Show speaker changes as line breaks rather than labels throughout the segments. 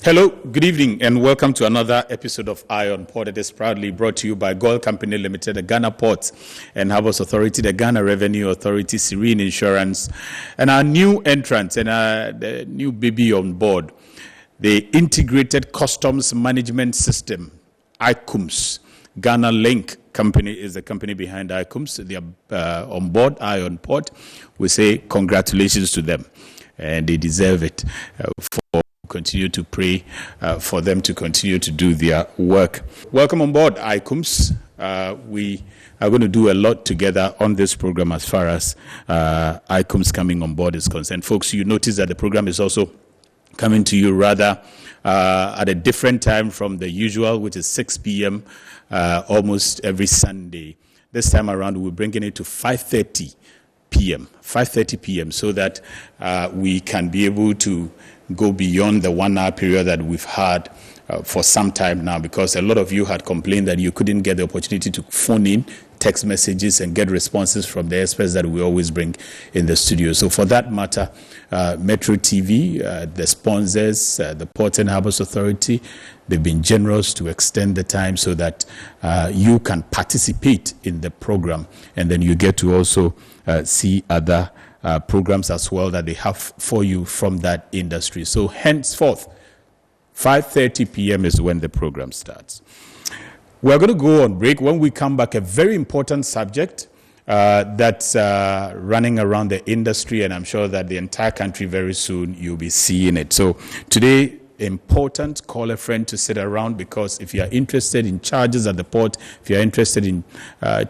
Hello, good evening, and welcome to another episode of Eye on Port. It is proudly brought to you by Goil Company Limited, the Ghana Ports and Harbours Authority, the Ghana Revenue Authority, Serene Insurance, and our new entrants and the new baby on board, the Integrated Customs Management System, ICUMS. Ghana Link Company is the company behind ICUMS. They are on board, Eye on Port. We say congratulations to them, and they deserve it for continue to pray for them to continue to do their work. Welcome on board, ICUMS. We are going to do a lot together on this program as far as ICUMS coming on board is concerned. Folks, you notice that the program is also coming to you rather at a different time from the usual, which is 6 p.m. Almost every Sunday. This time around, we're bringing it to 5:30 p.m. so that we can be able to go beyond the 1 hour period that we've had for some time now, because a lot of you had complained that you couldn't get the opportunity to phone in, text messages, and get responses from the experts that we always bring in the studio. So for that matter, Metro TV, the sponsors, the Ports and Harbours Authority, they've been generous to extend the time so that you can participate in the program, and then you get to also see other programs as well that they have for you from that industry. So henceforth, 5:30 p.m. is when the program starts. We're going to go on break. When we come back, a very important subject that's running around the industry, and I'm sure that the entire country very soon you'll be seeing it. So today, important, call a friend to sit around, because if you are interested in charges at the port, if you are interested in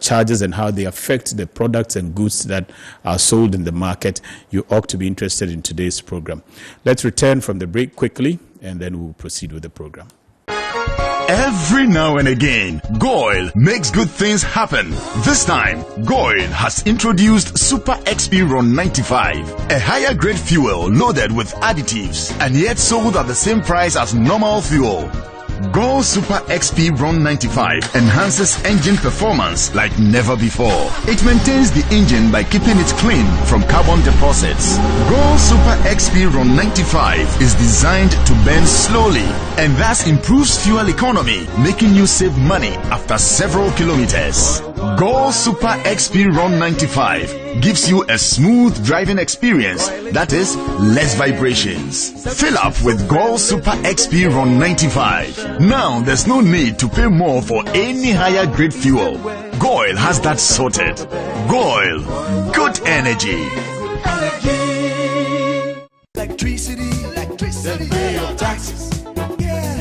charges and how they affect the products and goods that are sold in the market, you ought to be interested in today's program. Let's return from the break quickly, and then we'll proceed with the program.
Every now and again, Goil makes good things happen. This time, Goil has introduced Super XP Ron 95, a higher grade fuel loaded with additives and yet sold at the same price as normal fuel. Goil Super XP Ron 95 enhances engine performance like never before. It maintains the engine by keeping it clean from carbon deposits. Goil Super XP Ron 95 is designed to burn slowly and thus improves fuel economy, making you save money after several kilometers. Goil Super XP Ron 95 gives you a smooth driving experience, that is, less vibrations. Fill up with Goil Super XP Ron 95. Now there's no need to pay more for any higher grade fuel. Goil has that sorted. Goil, good energy.
Electricity, pay your taxes.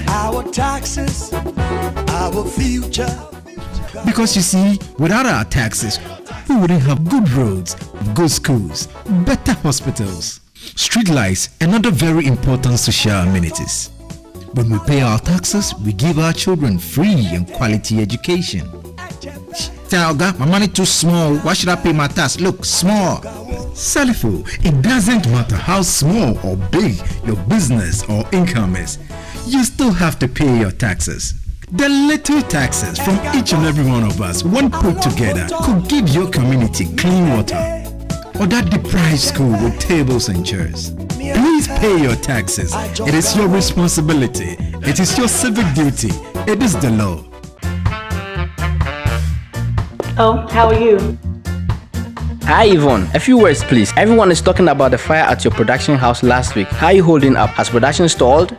Our taxes, our future.
Because you see, without our taxes, we wouldn't have good roads, good schools, better hospitals, street lights, and other very important social amenities. When we pay our taxes, we give our children free and quality education. Talga, my money too small. Why should I pay my tax? Look, small. Salifo, it doesn't matter how small or big your business or income is. You still have to pay your taxes. The little taxes from each and every one of us, when put together, could give your community clean water, or that deprived school with tables and chairs. Please pay your taxes. It is your responsibility. It is your civic duty. It is the law.
Oh, how are you?
Hi Yvonne, a few words please. Everyone is talking about the fire at your production house last week. How are you holding up? Has production stalled?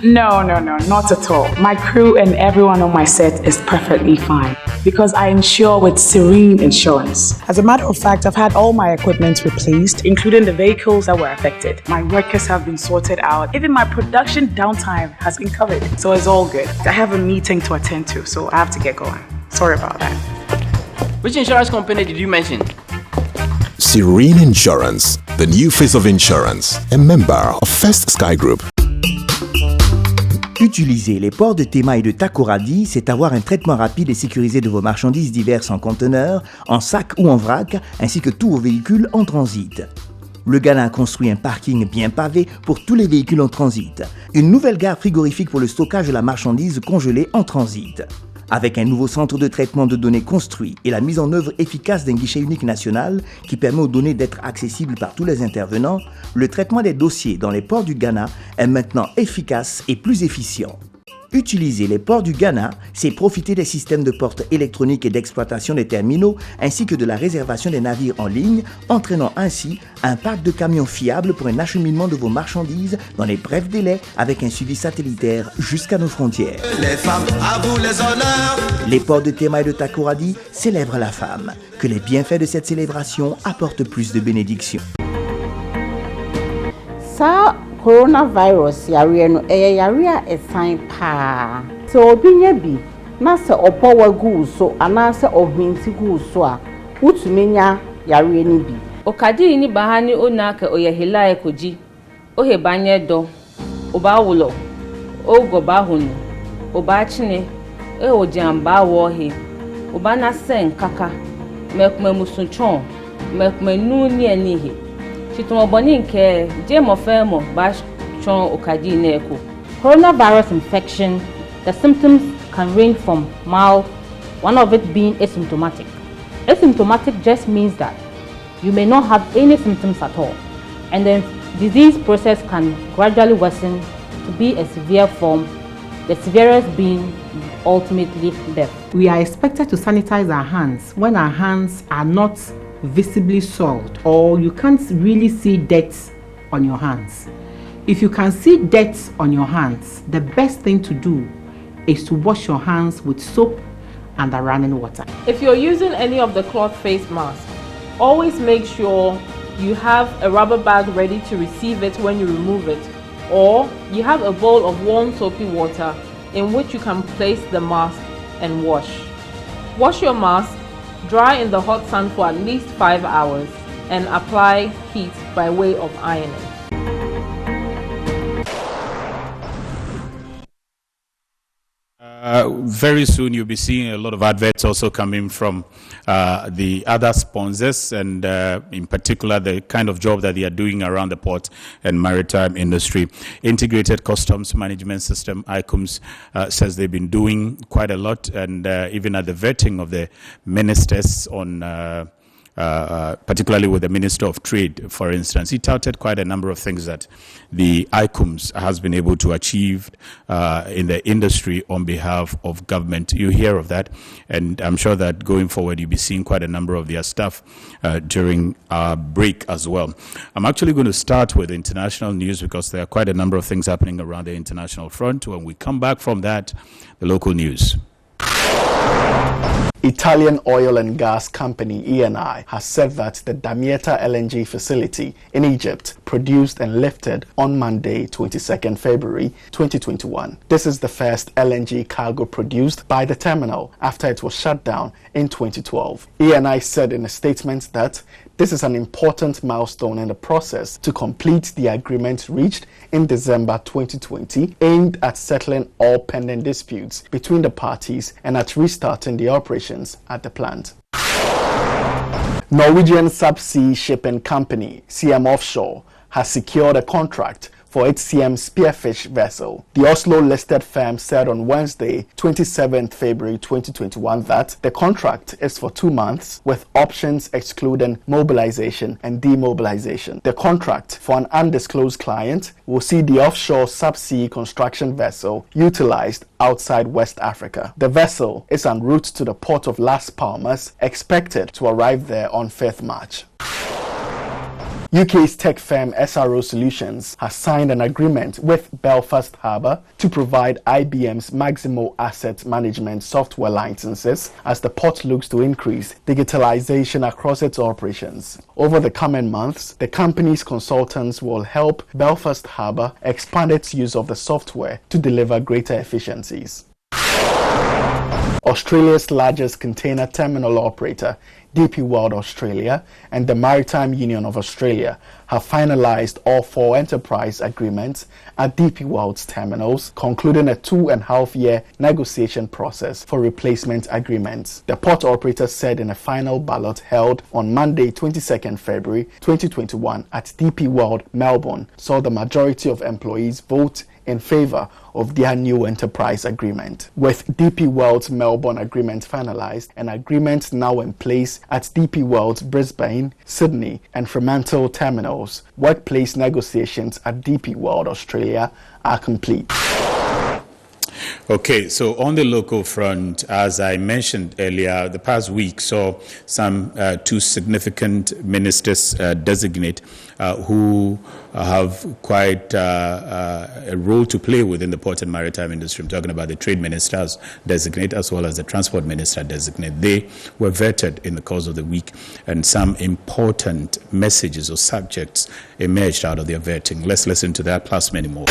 No, not at all. My crew and everyone on my set is perfectly fine because I insure with Serene Insurance. As a matter of fact, I've had all my equipment replaced, including the vehicles that were affected. My workers have been sorted out. Even my production downtime has been covered. So it's all good. I have a meeting to attend to, so I have to get going. Sorry about that.
Which insurance company did you mention?
Serene Insurance, the new face of insurance, a member of First Sky Group.
Utiliser les ports de TEMA et de TAKORADI'S, c'est avoir un traitement rapide et sécurisé de vos marchandises diverses en conteneurs, en sac ou en vrac, ainsi que tous vos véhicules en transit. Le Ghana a construit un parking bien pavé pour tous les véhicules en transit. Une nouvelle gare frigorifique pour le stockage de la marchandise congelée en transit. Avec un nouveau centre de traitement de données construit et la mise en œuvre efficace d'un guichet unique national qui permet aux données d'être accessibles par tous les intervenants, le traitement des dossiers dans les ports du Ghana est maintenant efficace et plus efficient. Utiliser les ports du Ghana, c'est profiter des systèmes de portes électroniques et d'exploitation des terminaux ainsi que de la réservation des navires en ligne, entraînant ainsi un parc de camions fiable pour un acheminement de vos marchandises dans les brefs délais avec un suivi satellitaire jusqu'à nos frontières.
Les femmes, à vous les honneurs.
Les ports de TEMA et de TAKORADI'S célèbrent la femme. Que les bienfaits de cette célébration apportent plus de bénédictions.
Ça, coronavirus yare no yare a esan pa so obi nya bi na se opo wagu so ana se ohwinti gu so a wutumi nya yare ni bi
okadi ni bahani onaka oyehila ekoji ohe banye do oba wulo ogo bahunu oba chine ojamba wohe oba na sen kaka mekuma musunchon mekuma nu ni anihe
Coronavirus infection, the symptoms can range from mild, one of it being asymptomatic. Asymptomatic just means that you may not have any symptoms at all, and the disease process can gradually worsen to be a severe form, the severest being ultimately death.
We are expected to sanitize our hands when our hands are not visibly soiled or you can't really see dirt on your hands. If you can see dirt on your hands, the best thing to do is to wash your hands with soap and the running water.
If you're using any of the cloth face masks, always make sure you have a rubber bag ready to receive it when you remove it, or you have a bowl of warm soapy water in which you can place the mask and wash. Wash your mask, dry in the hot sun for at least 5 hours, and apply heat by way of ironing.
Very soon you'll be seeing a lot of adverts also coming from the other sponsors, and in particular the kind of job that they are doing around the port and maritime industry. Integrated Customs Management System, ICUMS, says they've been doing quite a lot, and even at the vetting of the ministers on particularly with the Minister of Trade, for instance, he touted quite a number of things that the ICUMS has been able to achieve in the industry on behalf of government. You hear of that, and I'm sure that going forward you'll be seeing quite a number of their stuff during our break as well. I'm actually going to start with international news because there are quite a number of things happening around the international front. When we come back from that, the local news.
Italian oil and gas company ENI has said that the Damietta LNG facility in Egypt produced and lifted on Monday, 22nd February 2021. This is the first LNG cargo produced by the terminal after it was shut down in 2012. ENI said in a statement that this is an important milestone in the process to complete the agreement reached in December 2020 aimed at settling all pending disputes between the parties and at restarting the operations at the plant. Norwegian subsea shipping company CM Offshore has secured a contract for its CM Spearfish vessel. The Oslo-listed firm said on Wednesday, 27th February 2021 that the contract is for 2 months with options excluding mobilization and demobilization. The contract for an undisclosed client will see the offshore subsea construction vessel utilized outside West Africa. The vessel is en route to the port of Las Palmas, expected to arrive there on 5th March. UK's tech firm SRO Solutions has signed an agreement with Belfast Harbour to provide IBM's Maximo Asset Management software licenses as the port looks to increase digitalization across its operations. Over the coming months, the company's consultants will help Belfast Harbour expand its use of the software to deliver greater efficiencies. Australia's largest container terminal operator, DP World Australia, and the Maritime Union of Australia have finalized all 4 enterprise agreements at DP World's terminals, concluding a 2.5-year negotiation process for replacement agreements. The port operator said in a final ballot held on Monday, 22nd February 2021 at DP World Melbourne, saw the majority of employees vote in favor of their new enterprise agreement. With DP World's Melbourne agreement finalized, an agreement now in place at DP World's Brisbane, Sydney and Fremantle terminals, workplace negotiations at DP World Australia are complete.
Okay, so on the local front, as I mentioned earlier, the past week saw some 2 significant ministers designate who have quite a role to play within the port and maritime industry. I'm talking about the trade ministers designate as well as the transport minister designate. They were vetted in the course of the week, and some important messages or subjects emerged out of their vetting. Let's listen to that, plus many more.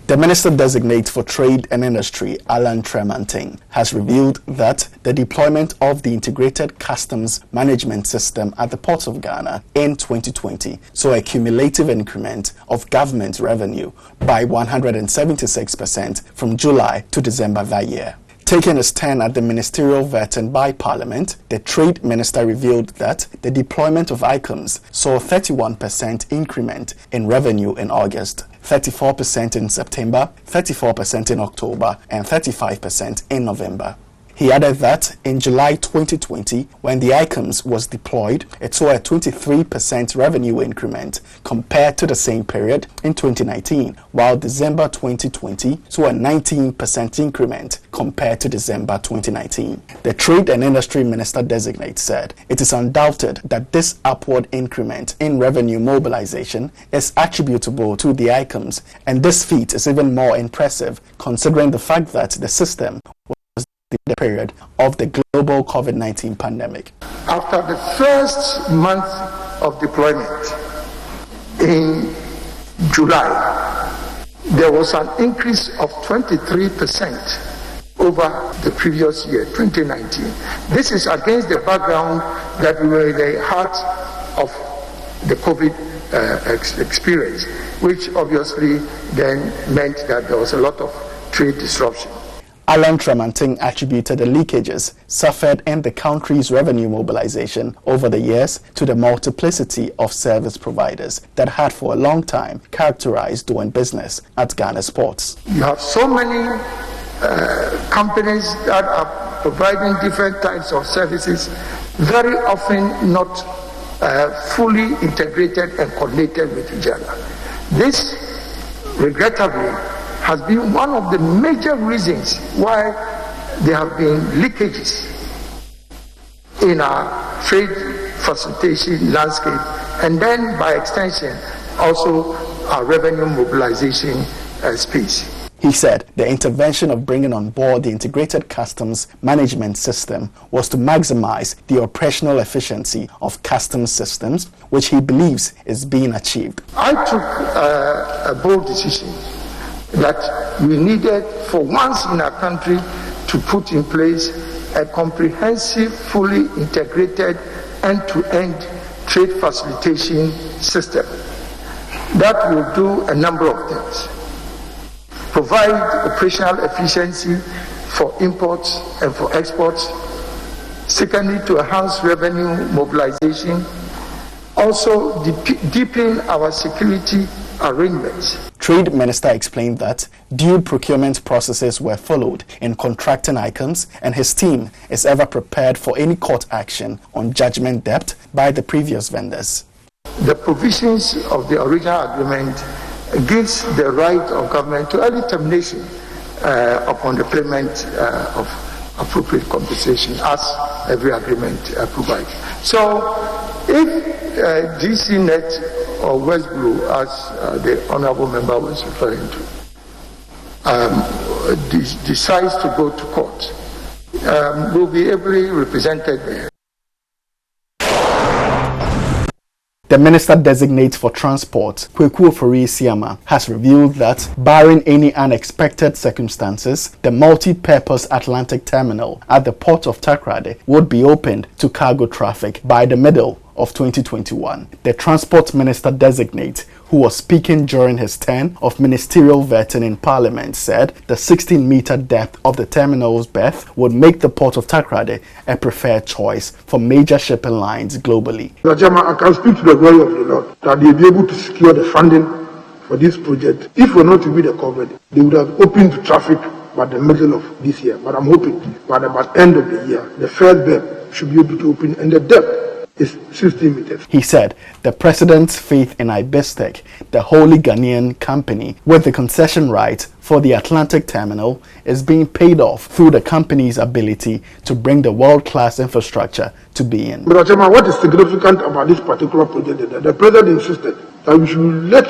The Minister-designate for Trade and Industry, Alan Tremanting, has revealed that the deployment of the Integrated Customs Management System at the ports of Ghana in 2020 saw a cumulative increment of government revenue by 176% from July to December that year. Taking a stand at the ministerial vetting by Parliament, the Trade Minister revealed that the deployment of ICUMS saw a 31% increment in revenue in August, 34% in September, 34% in October, and 35% in November. He added that in July 2020, when the ICUMS was deployed, it saw a 23% revenue increment compared to the same period in 2019, while December 2020 saw a 19% increment compared to December 2019. The Trade and Industry Minister-designate said it is undoubted that this upward increment in revenue mobilization is attributable to the ICUMS, and this feat is even more impressive considering the fact that the system the period of the global COVID-19 pandemic.
After the first month of deployment in July, there was an increase of 23% over the previous year, 2019. This is against the background that we were in the heart of the COVID experience, which obviously then meant that there was a lot of trade disruption.
Alan Tremanting attributed the leakages suffered in the country's revenue mobilization over the years to the multiplicity of service providers that had for a long time characterized doing business at Ghana's ports.
You have so many companies that are providing different types of services, very often not fully integrated and coordinated with each other. This, regrettably, has been one of the major reasons why there have been leakages in our trade facilitation landscape, and then by extension also our revenue mobilization space.
He said the intervention of bringing on board the Integrated Customs Management System was to maximize the operational efficiency of customs systems, which he believes is being achieved.
I took a bold decision that we needed for once in our country to put in place a comprehensive, fully integrated, end-to-end trade facilitation system that will do a number of things. Provide operational efficiency for imports and for exports. Secondly, to enhance revenue mobilization. Also, deepen our security arrangements.
Trade Minister explained that due procurement processes were followed in contracting ICUMS, and his team is ever prepared for any court action on judgment debt by the previous vendors.
The provisions of the original agreement gives the right of government to early termination upon the payment of appropriate compensation, as every agreement provides. So, if GCNet or West Blue, as the honourable member was referring to, decides to go to court, will be ably represented there.
The Minister-designate for Transport, Kweku Ofori-Isiama, has revealed that, barring any unexpected circumstances, the multi-purpose Atlantic terminal at the port of Takoradi would be opened to cargo traffic by the middle of 2021. The Transport Minister-designate, who was speaking during his turn of ministerial vetting in Parliament, said the 16-meter depth of the terminal's berth would make the port of Takoradi a preferred choice for major shipping lines globally.
I can speak to the glory of the Lord that they'll be able to secure the funding for this project. If we're not to be the covered, they would have opened to traffic by the middle of this year. But I'm hoping by the end of the year, the first berth should be able to open, and the depth is 16 meters.
He said the president's faith in IBESTEC, the wholly Ghanaian company with the concession right for the Atlantic terminal, is being paid off through the company's ability to bring the world-class infrastructure to being.
But Achema, what is significant about this particular project is that the president insisted that we should let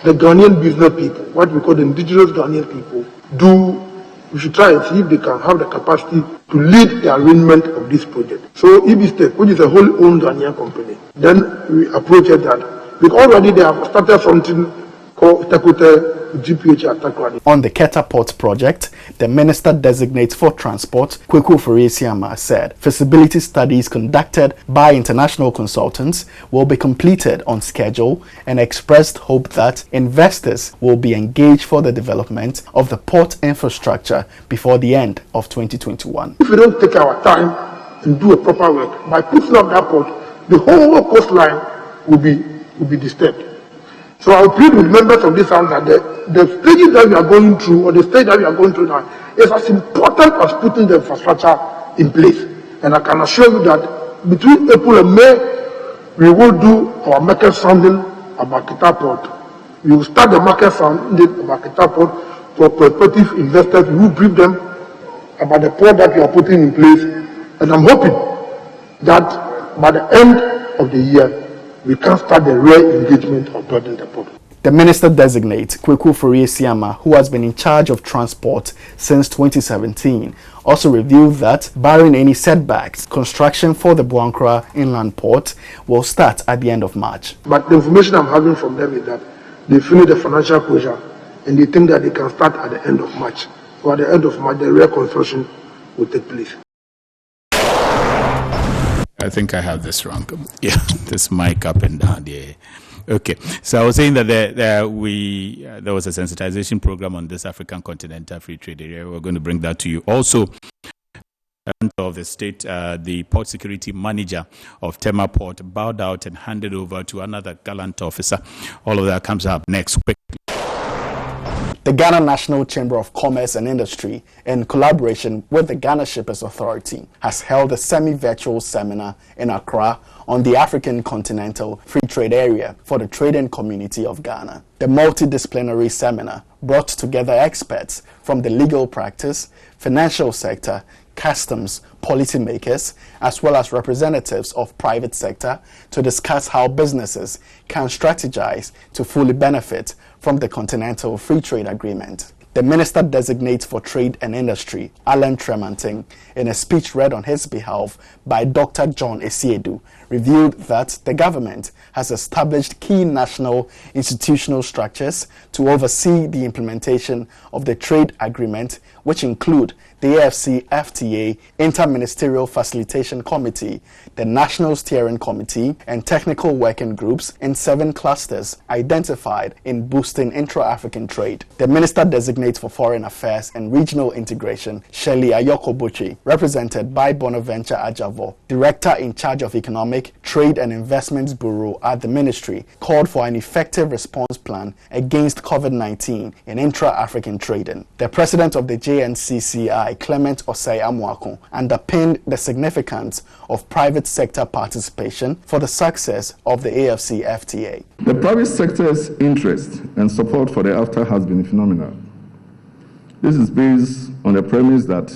the Ghanaian business people, what we call the indigenous Ghanaian people, we should try and see if they can have the capacity to lead the arrangement of this project. So IBESTEC, which is a wholly owned Ghanaian company, then we approached that because already they have started something called GPH at Takoradi.
On the Keta Port project, the Minister-designate for Transport, Kweku Ofori-Isiama, said feasibility studies conducted by international consultants will be completed on schedule and expressed hope that investors will be engaged for the development of the port infrastructure before the end of 2021.
If we don't take our time and do a proper work, by putting up that port, the whole coastline will be disturbed. So I plead with members of this house that the stages that we are going through, or the stage that we are going through now, is as important as putting the infrastructure in place. And I can assure you that between April and May, we will do our market sounding about Keta Port. We will start the market sounding about Keta Port for prospective investors. We will brief them about the port that we are putting in place. And I'm hoping that by the end of the year, we can start the real engagement of building the port.
The Minister-designate, Kweku Ofori-Isiama, who has been in charge of transport since 2017, also revealed that, barring any setbacks, construction for the Buankra Inland Port will start at the end of March.
But the information I'm having from them is that they feel the financial closure and they think that they can start at the end of March. So at the end of March, the real construction will take place.
I think I have this wrong. Yeah, this mic up and down. Yeah. Okay. So I was saying that there was a sensitization program on this African Continental Free Trade Area. We're going to bring that to you. Also, of the state, the port security manager of TEMA Port bowed out and handed over to another gallant officer. All of that comes up next quickly.
The Ghana National Chamber of Commerce and Industry, in collaboration with the Ghana Shippers Authority, has held a semi-virtual seminar in Accra on the African Continental Free Trade Area for the trading community of Ghana. The multidisciplinary seminar brought together experts from the legal practice, financial sector, customs, policymakers, as well as representatives of private sector to discuss how businesses can strategize to fully benefit from the Continental Free Trade Agreement. The Minister-designate for Trade and Industry, Alan Tremanting, in a speech read on his behalf by Dr. John Esiedu, revealed that the government has established key national institutional structures to oversee the implementation of the trade agreement, which include the AFCFTA Inter-Ministerial Facilitation Committee, the National Steering Committee, and technical working groups in 7 clusters identified in boosting intra-African trade. The Minister-designate for Foreign Affairs and Regional Integration, Shirley Ayokobuchi, represented by Bonaventure Ajavo, Director in charge of Economic, Trade and Investments Bureau at the Ministry, called for an effective response plan against COVID-19 in intra-African trading. The President of the JNCCI, Clement Osei Amoako, underpinned the significance of private sector participation for the success of the AFCFTA.
The private sector's interest and support for the AFTA has been phenomenal. This is based on the premise that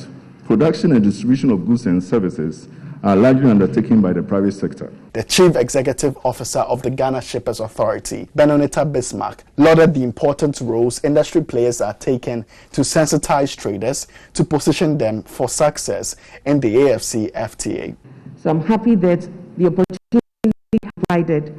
production and distribution of goods and services are largely undertaken by the private sector.
The Chief Executive Officer of the Ghana Shippers Authority, Benonita Bismarck, lauded the important roles industry players are taking to sensitize traders to position them for success in the AFCFTA.
So I'm happy that the opportunity provided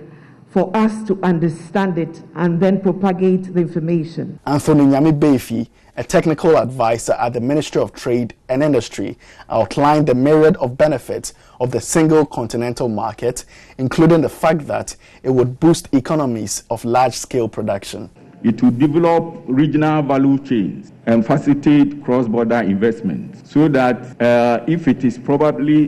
for us to understand it and then propagate the information.
Anthony Nyami Befi, a technical advisor at the Ministry of Trade and Industry, outlined the myriad of benefits of the single continental market, including the fact that it would boost economies of large-scale production.
It will develop regional value chains and facilitate cross-border investment so that if it is properly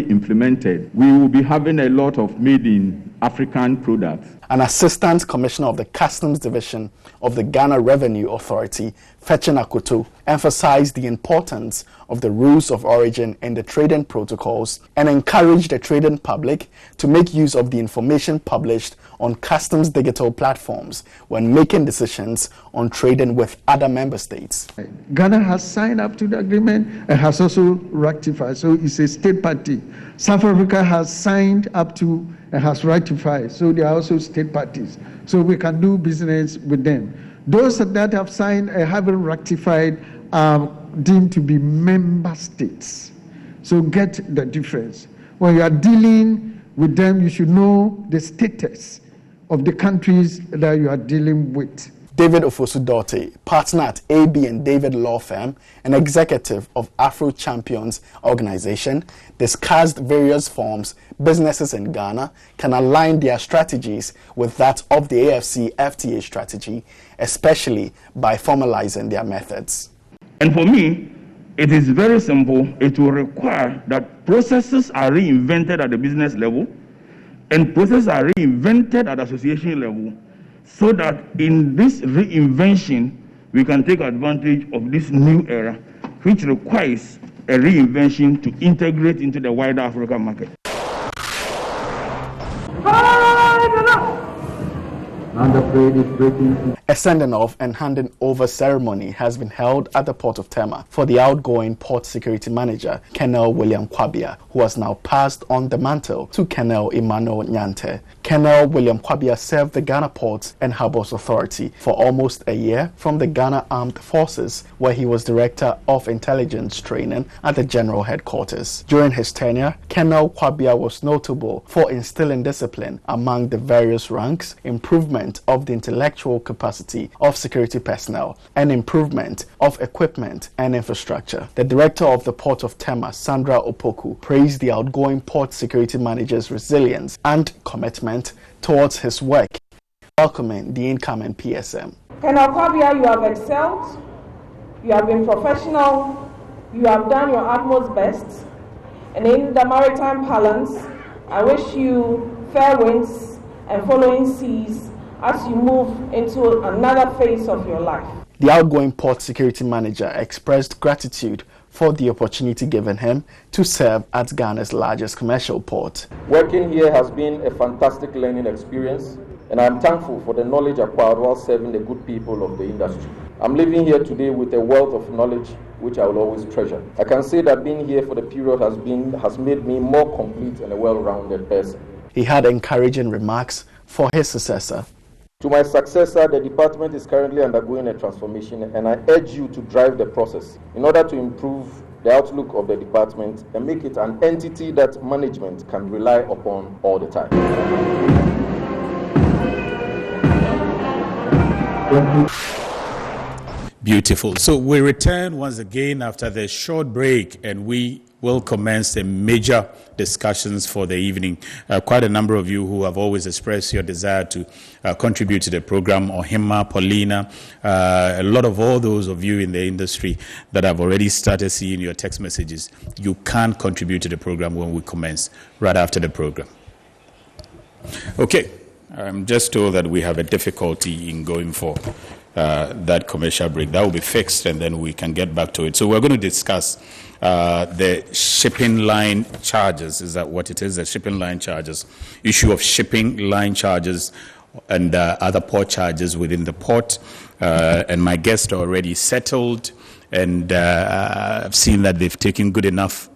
implemented, we will be having a lot of made in African products.
An assistant commissioner of the Customs Division of the Ghana Revenue Authority, Fetchen Akoto, emphasized the importance of the rules of origin in the trading protocols and encouraged the trading public to make use of the information published on customs digital platforms when making decisions on trading with other member states.
Ghana has signed up to the agreement and has also ratified, so it's a state party. South Africa has signed up to and has ratified, so they are also state parties. So we can do business with them. Those that have signed and haven't ratified are deemed to be member states. So get the difference. When you are dealing with them, you should know the status of the countries that you are dealing with.
David Ofosu-Dorte, partner at AB and David Law Firm and executive of Afro Champions Organization, discussed various forms businesses in Ghana can align their strategies with that of the AFCFTA strategy, especially by formalizing their methods.
And for me, it is very simple. It will require that processes are reinvented at the business level and processes are reinvented at association level, so that in this reinvention, we can take advantage of this new era, which requires a reinvention to integrate into the wider African market.
And the parade is breaking. A sending off and handing over ceremony has been held at the port of Tema for the outgoing port security manager, Colonel William Kwabia, who has now passed on the mantle to Colonel Emmanuel Nyante. Colonel William Kwabia served the Ghana Ports and Harbours Authority for almost a year from the Ghana Armed Forces, where he was Director of Intelligence Training at the General Headquarters. During his tenure, Colonel Kwabia was notable for instilling discipline among the various ranks, improvement of the intellectual capacity of security personnel, and improvement of equipment and infrastructure. The Director of the Port of Tema, Sandra Opoku, praised the outgoing port security manager's resilience and commitment towards his work, welcoming the incoming PSM.
Colonel Kwabia, you have excelled, you have been professional, you have done your utmost best, and in the maritime parlance, I wish you fair winds and following seas as you move into another phase of your life.
The outgoing port security manager expressed gratitude for the opportunity given him to serve at Ghana's largest commercial port.
Working here has been a fantastic learning experience, and I'm thankful for the knowledge acquired while serving the good people of the industry. I'm living here today with a wealth of knowledge which I will always treasure. I can say that being here for the period has made me more complete and a well-rounded person.
He had encouraging remarks for his successor.
To my successor, the department is currently undergoing a transformation, and I urge you to drive the process in order to improve the outlook of the department and make it an entity that management can rely upon all the time.
Beautiful. So we return once again after the short break, and we will commence the major discussions for the evening. Quite a number of you who have always expressed your desire to contribute to the program, Ohima, Paulina, a lot of all those of you in the industry that have already started seeing your text messages. You can contribute to the program when we commence, right after the program. Okay, I'm just told that we have a difficulty in going for that commercial break. That will be fixed, and then we can get back to it. So we're going to discuss the shipping line charges. Is that what it is? The shipping line charges, issue of shipping line charges and other port charges within the port. And my guests are already settled, and I've seen that they've taken good enough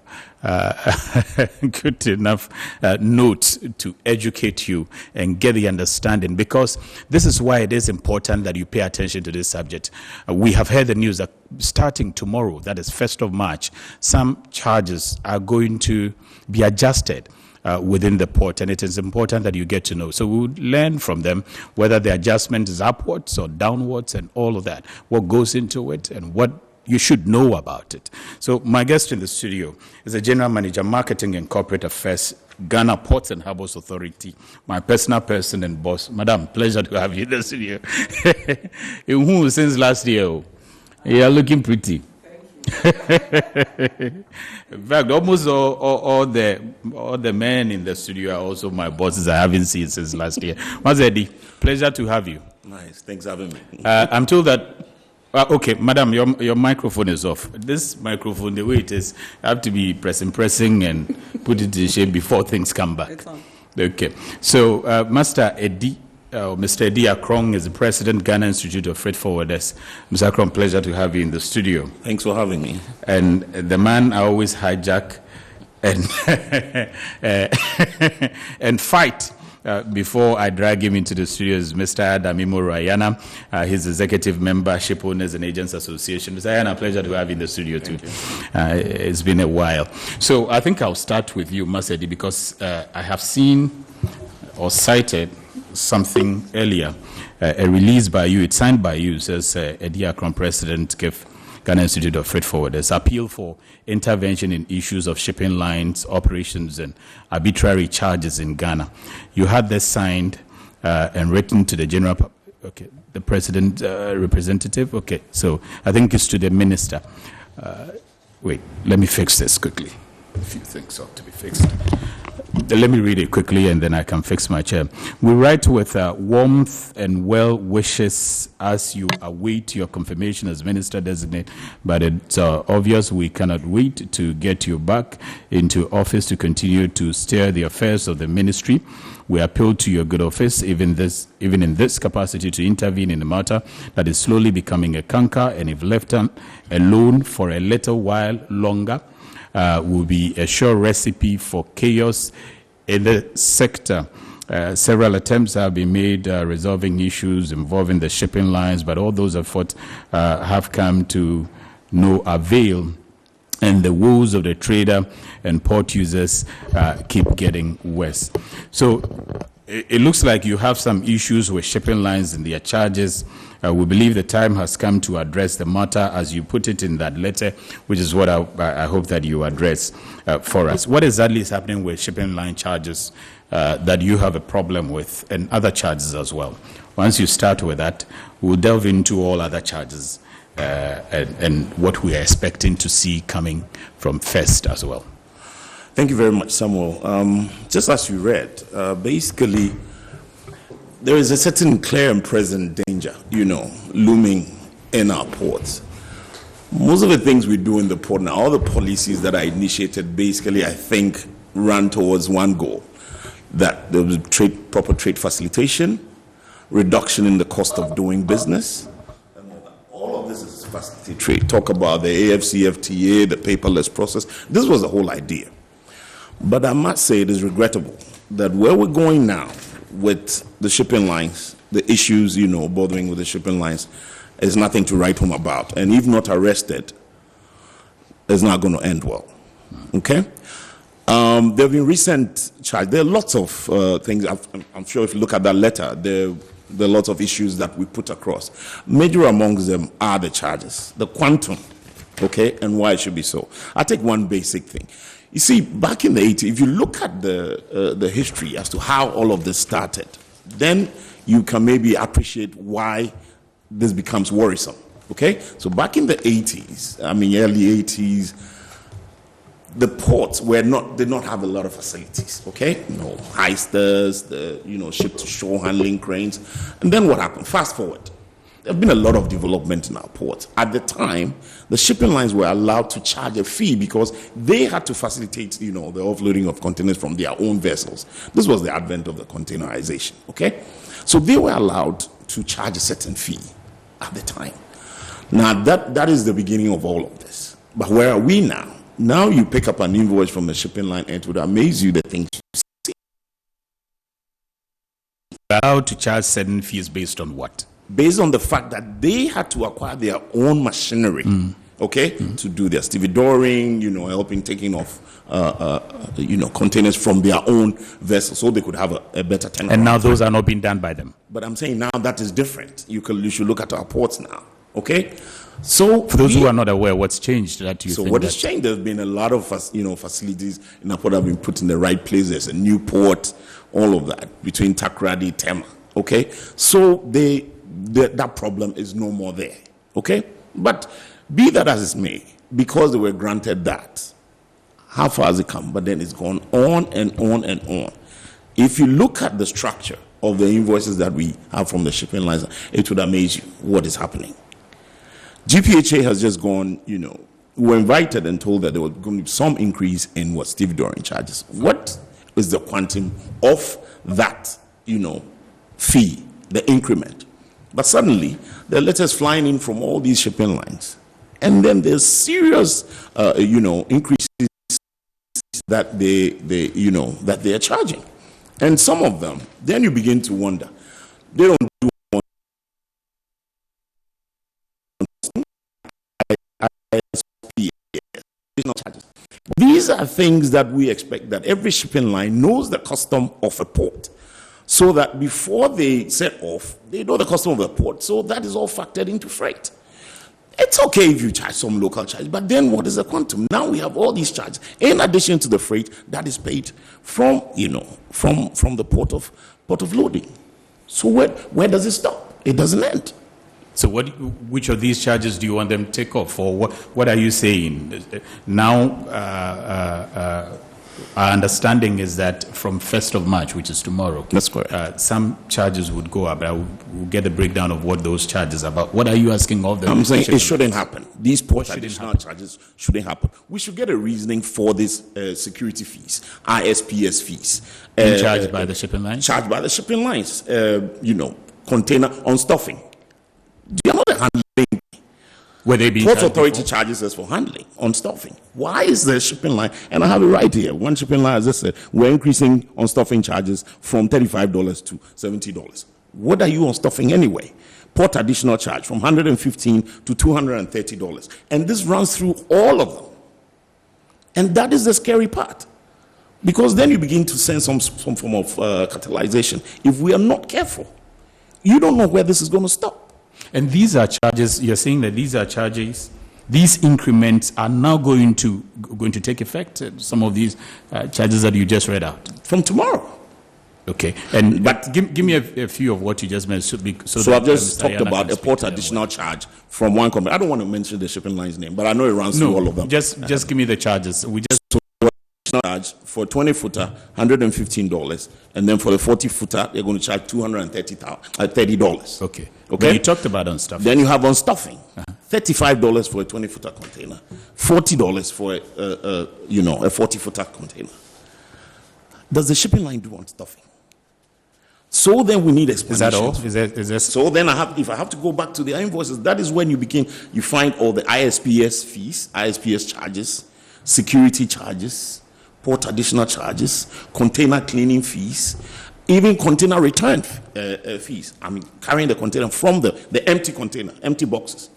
notes to educate you and get the understanding, because this is why it is important that you pay attention to this subject. We have heard the news that starting tomorrow, that is 1st of March, some charges are going to be adjusted. within the port, and it is important that you get to know. So we would learn from them whether the adjustment is upwards or downwards and all of that, what goes into it and what you should know about it. So my guest in the studio is the General Manager, Marketing and Corporate Affairs, Ghana Ports and Harbours Authority, my personal person and boss. Madam, pleasure to have you in the studio. Since last year, you are looking pretty. In fact, almost all the men in the studio are also my bosses. I haven't seen since last year. Mazedi, pleasure to have you.
Nice, thanks for having me.
I'm told that. Okay, madam, your microphone is off. This microphone, the way it is, I have to be pressing and put it in shape before things come back. It's on. Okay. So, Mr. Eddie Akrong is the president, Ghana Institute of Freight Forwarders. Mr. Akrong, pleasure to have you in the studio.
Thanks for having me.
And the man I always hijack and fight before I drag him into the studio is Mr. Adamimo Rayana. He's executive member, Ship Owners and Agents Association. Mr. Rayana, pleasure to have you in the studio too. It's been a while. So I think I'll start with you, Masedi, because I have seen or cited something earlier, a release by you, it's signed by you, says Eddie Akrong, President, Ghana Institute of Freight Forwarders, appeal for intervention in issues of shipping lines, operations, and arbitrary charges in Ghana. You had this signed and written to the general, okay, the president representative. Okay, so I think it's to the minister. Wait, let me fix this quickly. A few things ought to be fixed. Let me read it quickly and then I can fix my chair. We write with warmth and well wishes as you await your confirmation as Minister Designate, but it's obvious we cannot wait to get you back into office to continue to steer the affairs of the ministry. We appeal to your good office, even in this capacity, to intervene in the matter that is slowly becoming a canker, and if left alone for a little while longer, will be a sure recipe for chaos in the sector. Several attempts have been made resolving issues involving the shipping lines, but all those efforts have come to no avail, and the woes of the trader and port users keep getting worse. So it looks like you have some issues with shipping lines and their charges. We believe the time has come to address the matter as you put it in that letter, which is what I hope that you address for us. What exactly is happening with shipping line charges that you have a problem with, and other charges as well? Once you start with that, we'll delve into all other charges and what we are expecting to see coming from FIRST as well.
Thank you very much, Samuel. Just as you read, basically, there is a certain clear and present danger, looming in our ports. Most of the things we do in the port now, all the policies that are initiated, basically, I think, run towards one goal, that there was proper trade facilitation, reduction in the cost of doing business. All of this is facilitate trade. Talk about the AFCFTA, the paperless process. This was the whole idea. But I must say it is regrettable that where we're going now with the shipping lines, the issues, bothering with the shipping lines, is nothing to write home about. And if not arrested, it's not going to end well. Okay? There have been recent charges. There are lots of things. I'm sure if you look at that letter, there are lots of issues that we put across. Major amongst them are the charges, the quantum, okay, and why it should be so. I'll take one basic thing. You see, back in the 80s, if you look at the history as to how all of this started, then you can maybe appreciate why this becomes worrisome, okay? So back in the 80s, early 80s, the ports did not have a lot of facilities, okay? Heisters, ship-to-shore handling cranes. And then what happened? Fast forward. There have been a lot of development in our ports. At the time, the shipping lines were allowed to charge a fee because they had to facilitate, the offloading of containers from their own vessels. This was the advent of the containerization, okay? So they were allowed to charge a certain fee at the time. Now, that is the beginning of all of this. But where are we now? Now you pick up an invoice from the shipping line and it would amaze you the things you see.
Allowed to charge certain fees based on what?
Based on the fact that they had to acquire their own machinery okay, to do their stevedoring, helping taking off, containers from their own vessels so they could have a better tenor.
And now those are not being done by them.
But I'm saying now that is different. You should look at our ports now, okay? So
for those who are not aware, what's changed that you
so
think
what has changed? There's been a lot of facilities in our port have been put in the right place. There's a new port, all of that between TAKORADI'S, TEMA, okay? So that problem is no more there, okay? But be that as it may, because they were granted that, how far has it come? But then it's gone on and on and on. If you look at the structure of the invoices that we have from the shipping lines, it would amaze you what is happening. GPHA has just gone, we were invited and told that there was going to be some increase in stevedoring charges. What is the quantum of that, fee, the increment? But suddenly, there are letters flying in from all these shipping lines. And then there's serious, increases that they are charging. And some of them, then you begin to wonder, they don't do charges. These are things that we expect that every shipping line knows the custom of a port, so that before they set off, they know the custom of the port. So that is all factored into freight. It's okay if you charge some local charge, but then what is the quantum? Now we have all these charges in addition to the freight that is paid from the port of loading. So where does it stop? It doesn't end.
So which of these charges do you want them to take off? Or what are you saying? Now, our understanding is that from 1st of March, which is tomorrow,
that's correct,
some charges would go up. We'll get a breakdown of what those charges are about. What are you asking of them?
I'm saying it shouldn't happen. These port additional charges shouldn't happen. We should get a reasoning for these security fees, ISPS fees.
Charged by the shipping lines?
Charged by the shipping lines. Container on stuffing. Do you know the handling?
Were they being
Port
charged
Authority
before?
charges us for handling on stuffing. Why is the shipping line? And I have it right here. One shipping line, as I said, we're increasing on stuffing charges from $35 to $70. What are you on stuffing anyway? Port additional charge from $115 to $230. And this runs through all of them. And that is the scary part. Because then you begin to sense some form of catalyzation. If we are not careful, you don't know where this is going to stop.
And these are charges, you're saying that these are charges, these increments are now going to take effect, some of these charges that you just read out?
From tomorrow.
Okay. But give me a few of what you just mentioned.
So I've just talked about a port additional charge from one company. I don't want to mention the shipping line's name, but I know it runs through all of them.
Just give me the charges.
Charge for 20-footer, $115, and then for the 40-footer, they're going to charge $30.
Okay. But you talked about on stuffing.
Then you have on stuffing, $35 for a 20-footer container, $40 for a 40-footer container. Does the shipping line do on stuffing? So then we need explanations.
Is that all?
So then if I have to go back to the invoices, that is when you find all the ISPS fees, ISPS charges, security charges, port additional charges, container cleaning fees, even container return fees. I mean, carrying the container from the empty container, empty boxes.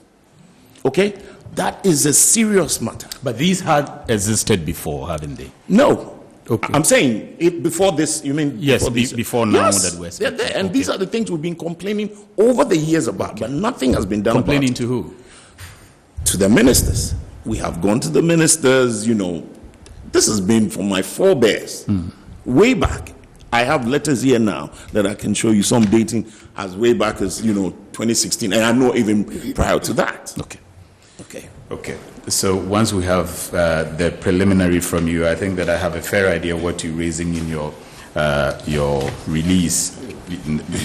Okay? That is a serious matter.
But these had existed before, haven't they?
No.
Okay.
I'm saying it before this, you mean?
Yes, before now
yes,
that we're
speaking. And these are the things we've been complaining over the years about, but nothing has been done
Complaining
about
to who?
To the ministers. We have gone to the ministers, This has been from my forebears. Way back. I have letters here now that I can show you, some dating as way back as, 2016. And I know even prior to that.
Okay. So once we have the preliminary from you, I think that I have a fair idea what you're raising in your release,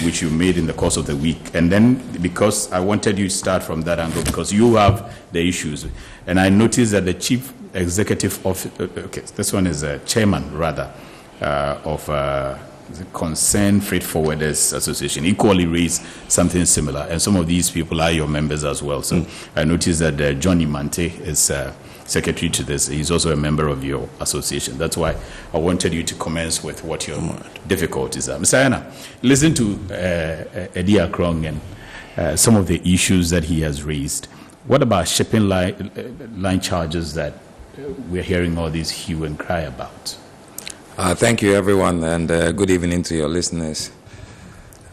which you made in the course of the week. And then, because I wanted you to start from that angle, because you have the issues. And I noticed that the chief executive officer, this one is a chairman, rather, of the Concerned Freight Forwarders Association, equally raised something similar. And some of these people are your members as well. So I noticed that Johnny Mante is secretary to this. He's also a member of your association. That's why I wanted you to commence with what your difficulties are. Mr. Anna, listen to Eddie Akrong and some of the issues that he has raised. What about shipping line charges that we're hearing all these hue and cry about?
Thank you, everyone, and good evening to your listeners.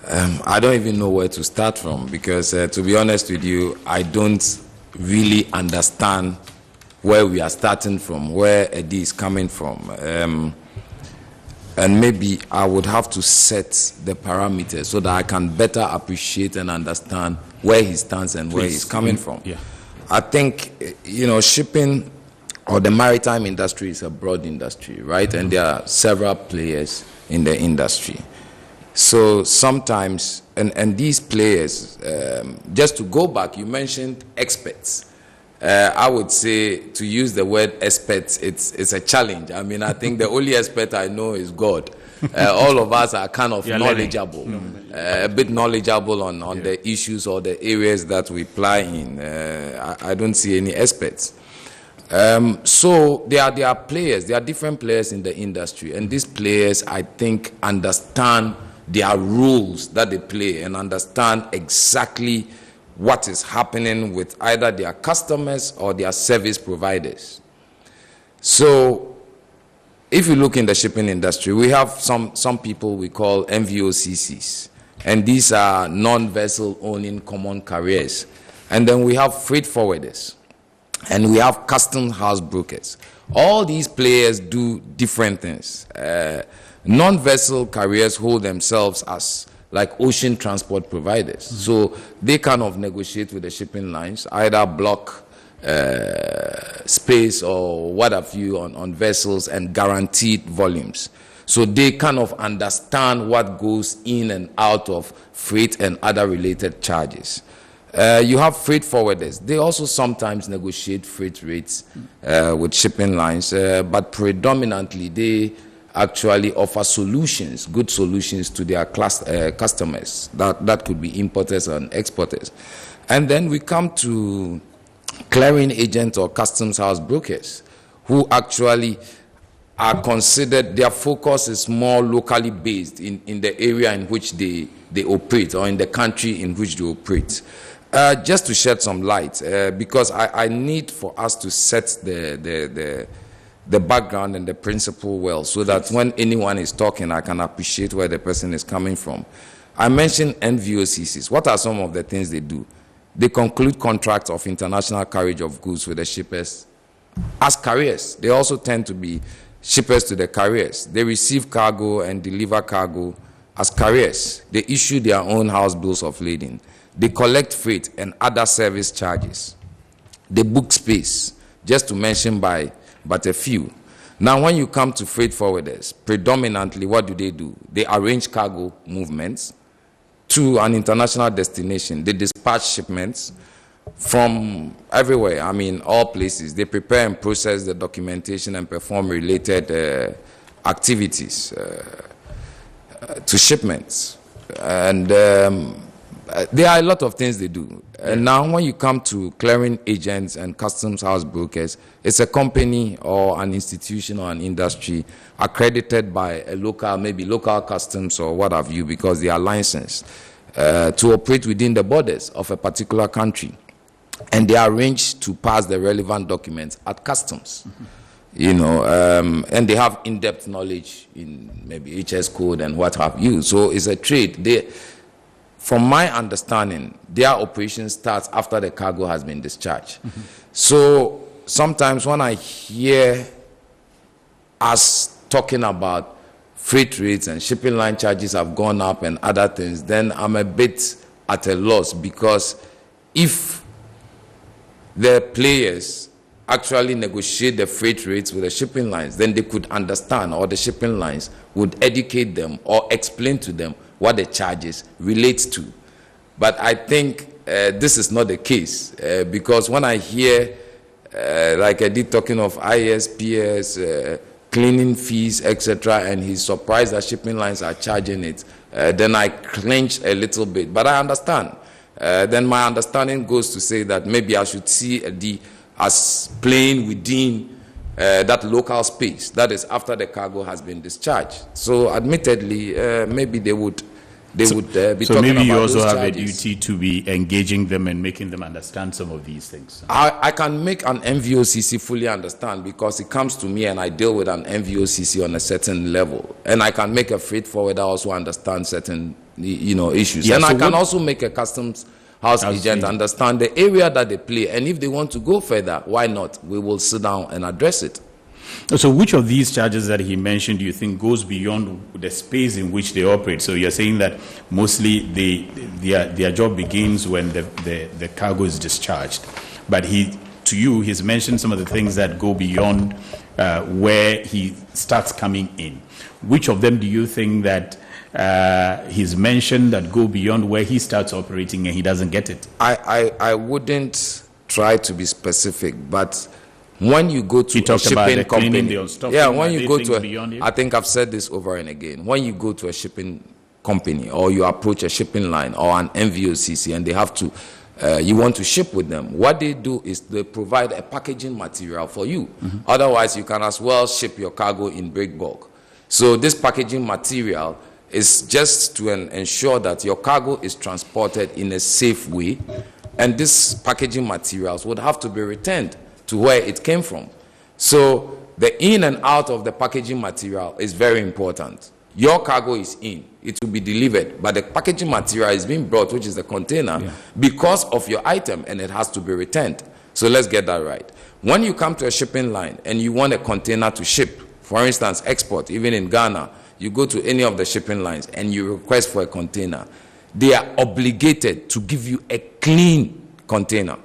I don't even know where to start from because, to be honest with you, I don't really understand where we are starting from, where Eddie is coming from. And maybe I would have to set the parameters so that I can better appreciate and understand where he stands and where he's coming from.
Yeah.
I think, shipping or the maritime industry is a broad industry, right? And there are several players in the industry. So sometimes, and these players, just to go back, you mentioned experts. I would say, to use the word experts, it's a challenge. I mean, I think the only expert I know is God. All of us are kind of knowledgeable, a bit knowledgeable on the issues or the areas that we apply in. I don't see any experts. So there are players, there are different players in the industry, and these players, I think, understand their rules that they play and understand exactly what is happening with either their customers or their service providers. So if you look in the shipping industry, we have some people we call NVOCCs, and these are non-vessel owning common carriers. And then we have freight forwarders, and we have customs house brokers. All these players do different things. Non-vessel carriers hold themselves as like ocean transport providers. So they kind of negotiate with the shipping lines, either block space or what have you on vessels and guaranteed volumes. So they kind of understand what goes in and out of freight and other related charges. You have freight forwarders. They also sometimes negotiate freight rates with shipping lines, but predominantly they actually offer solutions, good solutions to their customers. That could be importers and exporters. And then we come to clearing agents or customs house brokers, who actually are considered, their focus is more locally based in the area in which they operate or in the country in which they operate. Just to shed some light, because I need for us to set the background and the principle well, so that when anyone is talking, I can appreciate where the person is coming from. I mentioned NVOCCs. What are some of the things they do? They conclude contracts of international carriage of goods with the shippers as carriers. They also tend to be shippers to the carriers. They receive cargo and deliver cargo as carriers. They issue their own house bills of lading. They collect freight and other service charges. They book space, just to mention but a few. Now, when you come to freight forwarders, predominantly what do? They arrange cargo movements to an international destination. They dispatch shipments from everywhere, all places. They prepare and process the documentation and perform related activities to shipments. And there are a lot of things they do. And now when you come to clearing agents and customs house brokers, it's a company or an institution or an industry accredited by a local customs or what have you, because they are licensed to operate within the borders of a particular country. And they are arranged to pass the relevant documents at customs. And they have in-depth knowledge in maybe HS code and what have you. So it's a trade. From my understanding, their operation starts after the cargo has been discharged. So sometimes when I hear us talking about freight rates and shipping line charges have gone up and other things, then I'm a bit at a loss, because if the players actually negotiate the freight rates with the shipping lines, then they could understand, or the shipping lines would educate them or explain to them what the charges relate to. But I think this is not the case, because when I hear, like I did, talking of ISPS, cleaning fees, etc., and he's surprised that shipping lines are charging it, then I clench a little bit. But I understand. Then my understanding goes to say that maybe I should see as playing within that local space, that is after the cargo has been discharged. So admittedly, maybe they would they would be
so
talking about.
So maybe you also have
charges.
a duty to be engaging them and making them understand some of these things.
I can make an MVOCC fully understand because it comes to me and I deal with an MVOCC on a certain level, and I can make a freight forwarder also understand certain issues, and I can also make a customs house agent understand the area that they play, and if they want to go further, why not? We will sit down and address it.
So which of these charges that he mentioned do you think goes beyond the space in which they operate? So you're saying that mostly their job begins when the cargo is discharged. But he's mentioned some of the things that go beyond where he starts coming in. Which of them do you think that he's mentioned that go beyond where he starts operating and he doesn't get it?
I wouldn't try to be specific, but when you go to a shipping company, when you go to I think I've said this over and again. When you go to a shipping company or you approach a shipping line or an MVOCC and they have to, you want to ship with them, what they do is they provide a packaging material for you. Mm-hmm. Otherwise, you can as well ship your cargo in break bulk. So this packaging material is just to ensure that your cargo is transported in a safe way, and these packaging materials would have to be returned to where it came from. So the in and out of the packaging material is very important. Your cargo is in, it will be delivered, but the packaging material is being brought, which is the container, because of your item, and it has to be returned. So let's get that right. When you come to a shipping line and you want a container to ship, for instance, export, even in Ghana, you go to any of the shipping lines and you request for a container, they are obligated to give you a clean container.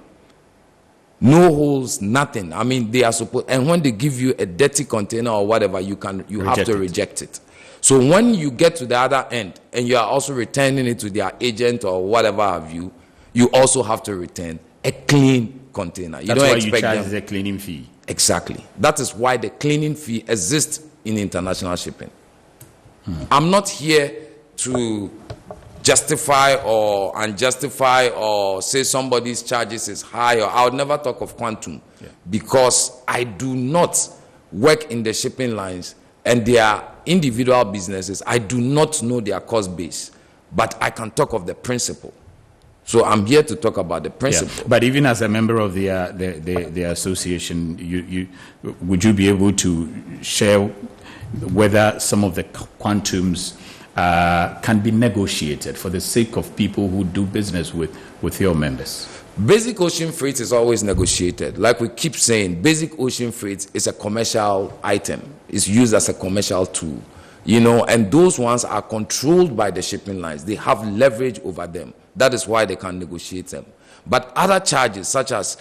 No holes, nothing. I mean, they are supposed, and when they give you a dirty container or whatever, you have to reject it. So when you get to the other end and you are also returning it to their agent or whatever have you, you also have to return a clean container.
That's why you charge the cleaning fee.
Exactly. That is why the cleaning fee exists in international shipping. I'm not here to justify or unjustify or say somebody's charges is high, or I would never talk of quantum, because I do not work in the shipping lines and their individual businesses. I do not know their cost base, but I can talk of the principle. So I'm here to talk about the principle.
Yeah. But even as a member of the association, would you be able to share whether some of the quantums can be negotiated for the sake of people who do business with your members?
Basic ocean freight is always negotiated. Like we keep saying, basic ocean freight is a commercial item. It's used as a commercial tool, and those ones are controlled by the shipping lines. They have leverage over them. That is why they can negotiate them. But other charges, such as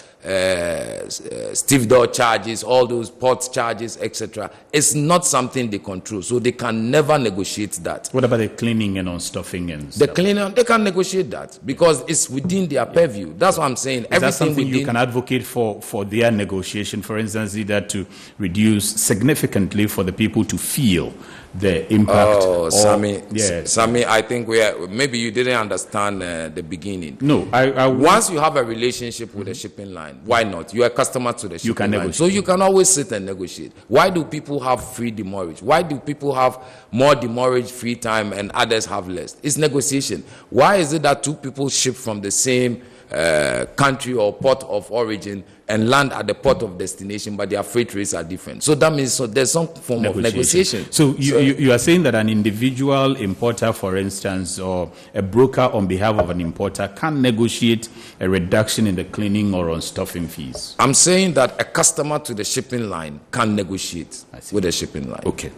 stevedore charges, all those port charges, etc., it's not something they control, so they can never negotiate that.
What about the cleaning and unstuffing and
the cleaning? They can negotiate that because it's within their purview. That's what I'm saying.
Is that something you can advocate for their negotiation? For instance, either to reduce significantly for the people to feel the impact.
Oh, Sammy, I think maybe you didn't understand the beginning.
No,
once you have a relationship with a shipping line, why not? You are a customer to the shipping line, so you can always sit and negotiate. Why do people have free demurrage? Why do people have more demurrage free time and others have less? It's negotiation. Why is it that two people ship from the same country or port of origin and land at the port of destination, but their freight rates are different? So that means there's some form of negotiation.
So you are saying that an individual importer, for instance, or a broker on behalf of an importer can negotiate a reduction in the cleaning or unstuffing fees?
I'm saying that a customer to the shipping line can negotiate with the shipping line.
Okay.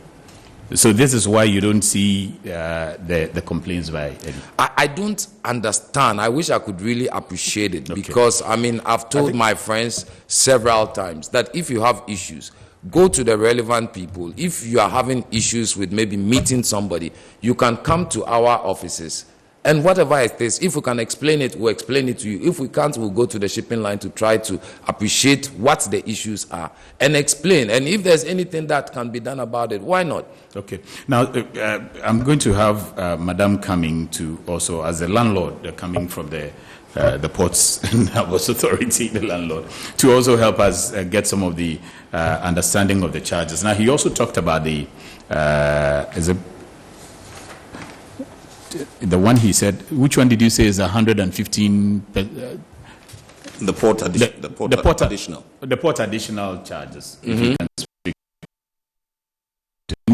So this is why you don't see the complaints by Eddie?
I don't understand. I wish I could really appreciate it, because, I've told my friends several times that if you have issues, go to the relevant people. If you are having issues with maybe meeting somebody, you can come to our offices. And whatever it is, if we can explain it, we'll explain it to you. If we can't, we'll go to the shipping line to try to appreciate what the issues are and explain. And if there's anything that can be done about it, why not?
Okay. Now, I'm going to have Madam coming to also, as a landlord, coming from the Ports and Harbours Authority, the landlord, to also help us get some of the understanding of the charges. Now, he also talked about The one he said, which one did you say is 115?
The port additional.
The port additional charges. If you can speak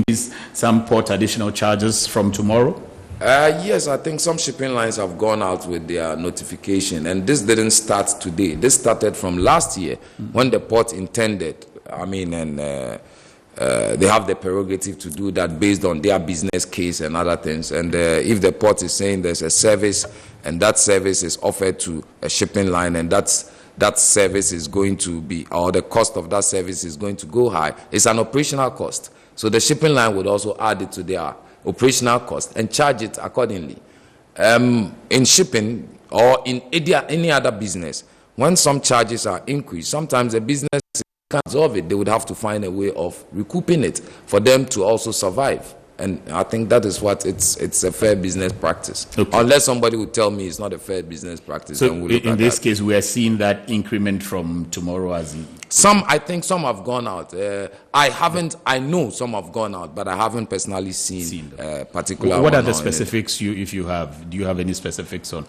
to some port additional charges from tomorrow.
Yes, I think some shipping lines have gone out with their notification, and this didn't start today. This started from last year when the port intended. They have the prerogative to do that based on their business case and other things. And if the port is saying there's a service and that service is offered to a shipping line, and that service is going to be, or the cost of that service is going to go high, it's an operational cost. So the shipping line would also add it to their operational cost and charge it accordingly. In shipping or in any other business, when some charges are increased, sometimes the business can't absorb it. They would have to find a way of recouping it for them to also survive. And I think that is what it's a fair business practice. Okay. Unless somebody would tell me it's not a fair business practice.
So in this case, we are seeing that increment from tomorrow as
I think some have gone out. I know some have gone out, but I haven't personally seen particular.
What are the specifics if you have? Do you have any specifics on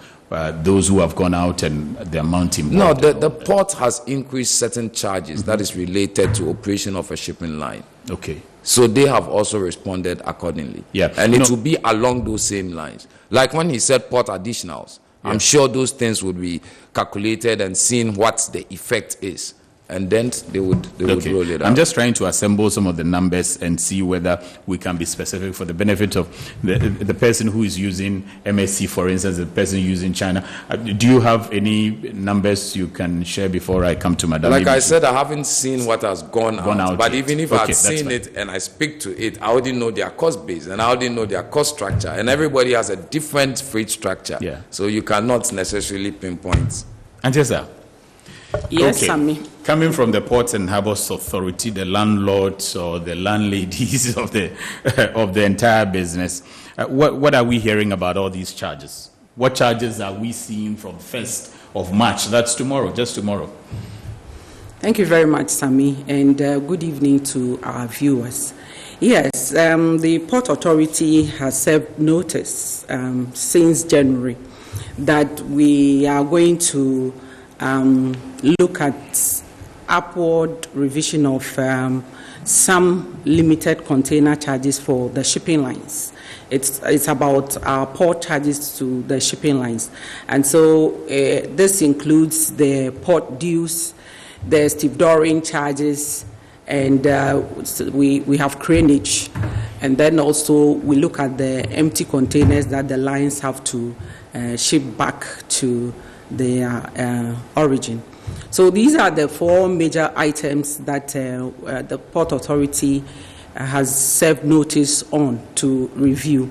those who have gone out and the amount involved?
No, the port has increased certain charges that is related to operation of a shipping line.
Okay.
So they have also responded accordingly.
Yeah.
And it will be along those same lines. Like when he said port additionals, I'm sure those things would be calculated and seen what the effect is. And then they would roll it out.
I'm just trying to assemble some of the numbers and see whether we can be specific for the benefit of the person who is using MSC, for instance, the person using China. Do you have any numbers you can share before I come to Madam?
Like I said, I haven't seen what has gone out. But even if I had seen it and I speak to it, I already know their cost base and I already know their cost structure. And everybody has a different freight structure.
Yeah.
So you cannot necessarily pinpoint.
Angela?
Yes, Sammy.
Coming from the Ports and Harbours Authority, the landlords or the landladies of the entire business, what are we hearing about all these charges? What charges are we seeing from 1st of March? That's tomorrow, just tomorrow.
Thank you very much, Sammy, and good evening to our viewers. Yes, the Port Authority has served notice since January that we are going to look at upward revision of some limited container charges for the shipping lines. It's about our port charges to the shipping lines. And so this includes the port dues, the stevedoring charges, and we have craneage. And then also we look at the empty containers that the lines have to ship back to their origin. So these are the 4 major items that the Port Authority has served notice on to review.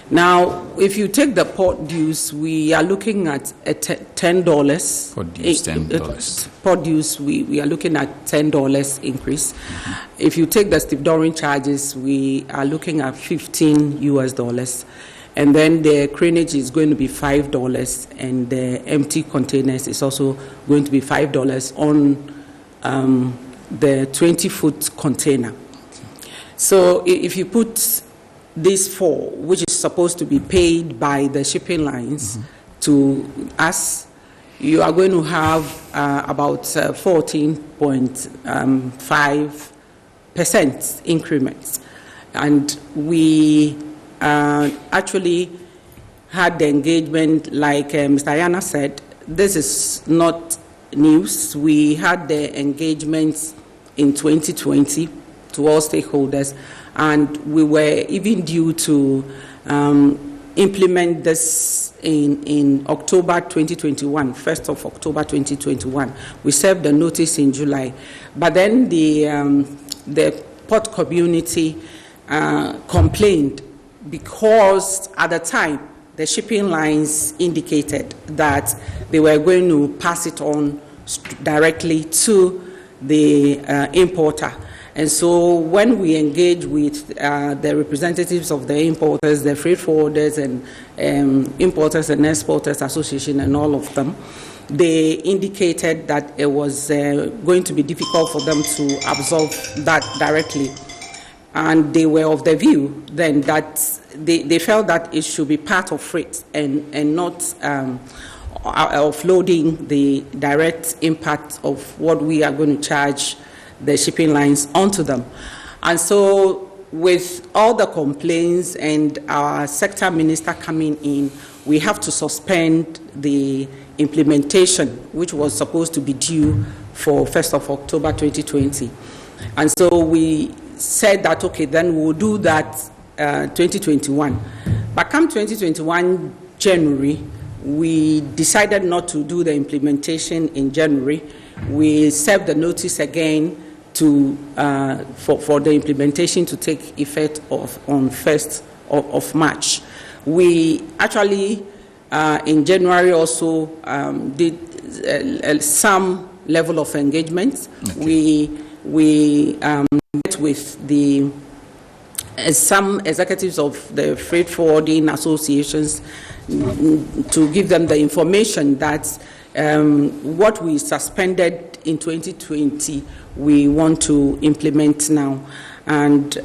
Now, if you take the port dues, we are looking at $10.
Port dues, $10.
Port dues, we are looking at $10 increase. If you take the stevedoring charges, we are looking at $15. And then the craneage is going to be $5, and the empty containers is also going to be $5 on the 20-foot container. So if you put these 4, which is supposed to be paid by the shipping lines to us, you are going to have about 14.5% increments. And we actually had the engagement, like Mr. Yana said. This is not news. We had the engagements in 2020 to all stakeholders, and we were even due to implement this in October 2021, 1st of October 2021. We served the notice in July, but then the port community complained because at the time the shipping lines indicated that they were going to pass it on directly to the importer. And so when we engage with the representatives of the importers, the freight forwarders, and Importers and Exporters Association and all of them, they indicated that it was going to be difficult for them to absorb that directly. And they were of the view then that they felt that it should be part of freight and not offloading the direct impact of what we are going to charge the shipping lines onto them. And so with all the complaints and our sector minister coming in, we have to suspend the implementation, which was supposed to be due for 1st of October 2020. And so we said that, okay, then we'll do that 2021. But come 2021 January, we decided not to do the implementation in January. We served the notice again to for the implementation to take effect on 1st of March. We actually in January also did some level of engagement. Okay. We met with the some executives of the freight forwarding associations to give them the information that what we suspended in 2020 we want to implement now, and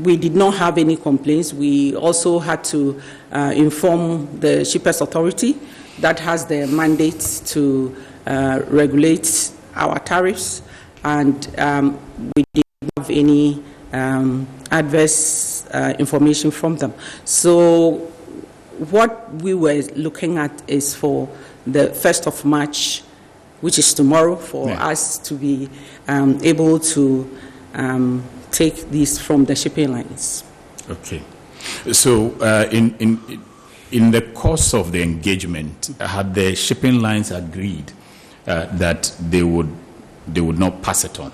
we did not have any complaints. We also had to inform the Shippers Authority that has the mandate to regulate our tariffs, and we didn't have any adverse information from them. So what we were looking at is for the 1st of March, which is tomorrow, for us to be able to take these from the shipping lines. Okay.
So in the course of the engagement, had the shipping lines agreed that they would not pass it on?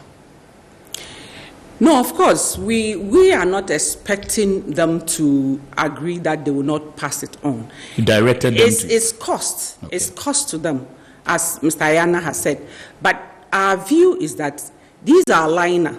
No, of course. We are not expecting them to agree that they will not pass it on.
You directed them to?
It's cost. Okay. It's cost to them, as Mr. Ayana has said. But our view is that these are liner.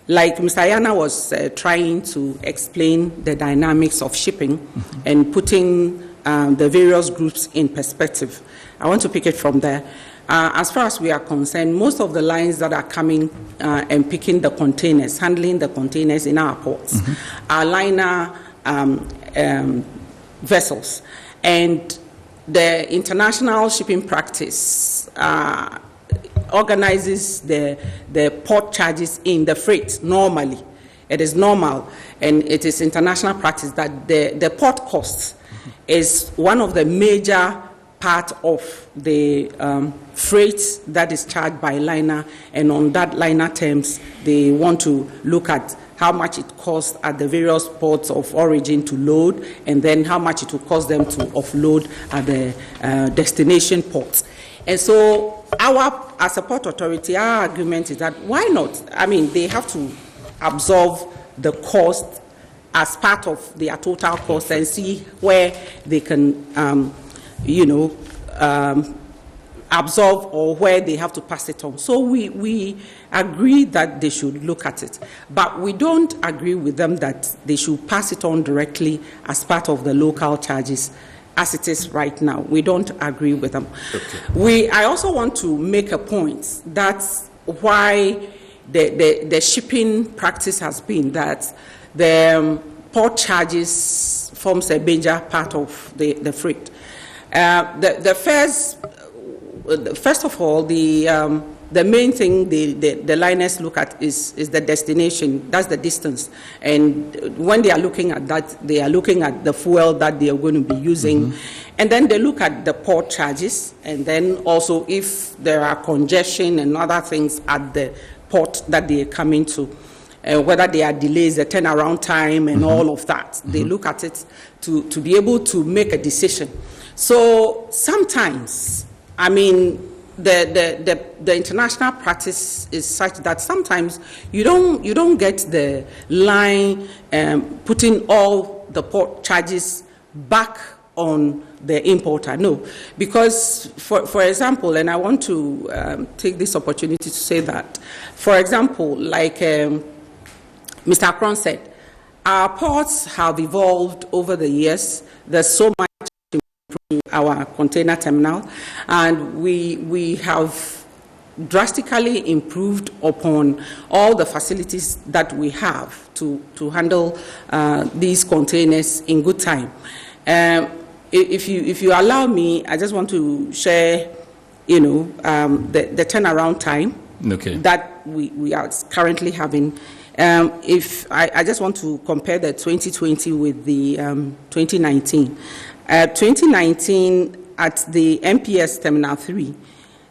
Like Mr. Ayana was trying to explain the dynamics of shipping and putting the various groups in perspective. I want to pick it from there. As far as we are concerned, most of the lines that are coming and picking the containers, handling the containers in our ports, are liner vessels. And the international shipping practice organizes the port charges in the freight normally. It is normal, and it is international practice that the port cost is one of the major part of the freight that is charged by liner, and on that liner terms, they want to look at how much it costs at the various ports of origin to load, and then how much it will cost them to offload at the destination ports. And so as a port authority, our argument is that why not? I mean, they have to absorb the cost as part of their total cost and see where they can absorb or where they have to pass it on. So we agree that they should look at it. But we don't agree with them that they should pass it on directly as part of the local charges as it is right now. We don't agree with them. Okay. I also want to make a point. That's why the shipping practice has been that the port charges forms a major part of the freight. First of all, the main thing the liners look at is the destination. That's the distance. And when they are looking at that, they are looking at the fuel that they are going to be using. And then they look at the port charges, and then also if there are congestion and other things at the port that they are coming to, whether there are delays, the turnaround time, and all of that. They look at it to be able to make a decision. So sometimes, I mean, the international practice is such that sometimes you don't get the line putting all the port charges back on the importer. No, because for example, and I want to take this opportunity to say that, for example, like Mr. Akron said, our ports have evolved over the years. There's so much our container terminal, and we have drastically improved upon all the facilities that we have to handle these containers in good time. If you allow me, I just want to share, the turnaround time that we are currently having. If I just want to compare the 2020 with the 2019. 2019 at the MPS Terminal 3,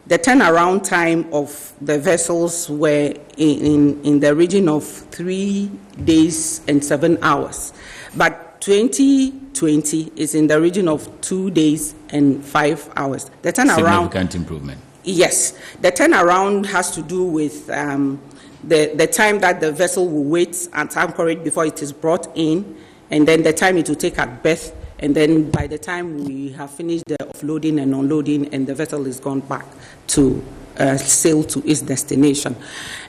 the turnaround time of the vessels were in the region of 3 days and 7 hours. But 2020 is in the region of 2 days and 5 hours. The turnaround.
Significant improvement.
Yes. The turnaround has to do with the time that the vessel will wait at anchorage before it is brought in, and then the time it will take at berth, and then by the time we have finished the offloading and unloading and the vessel is gone back to sail to its destination.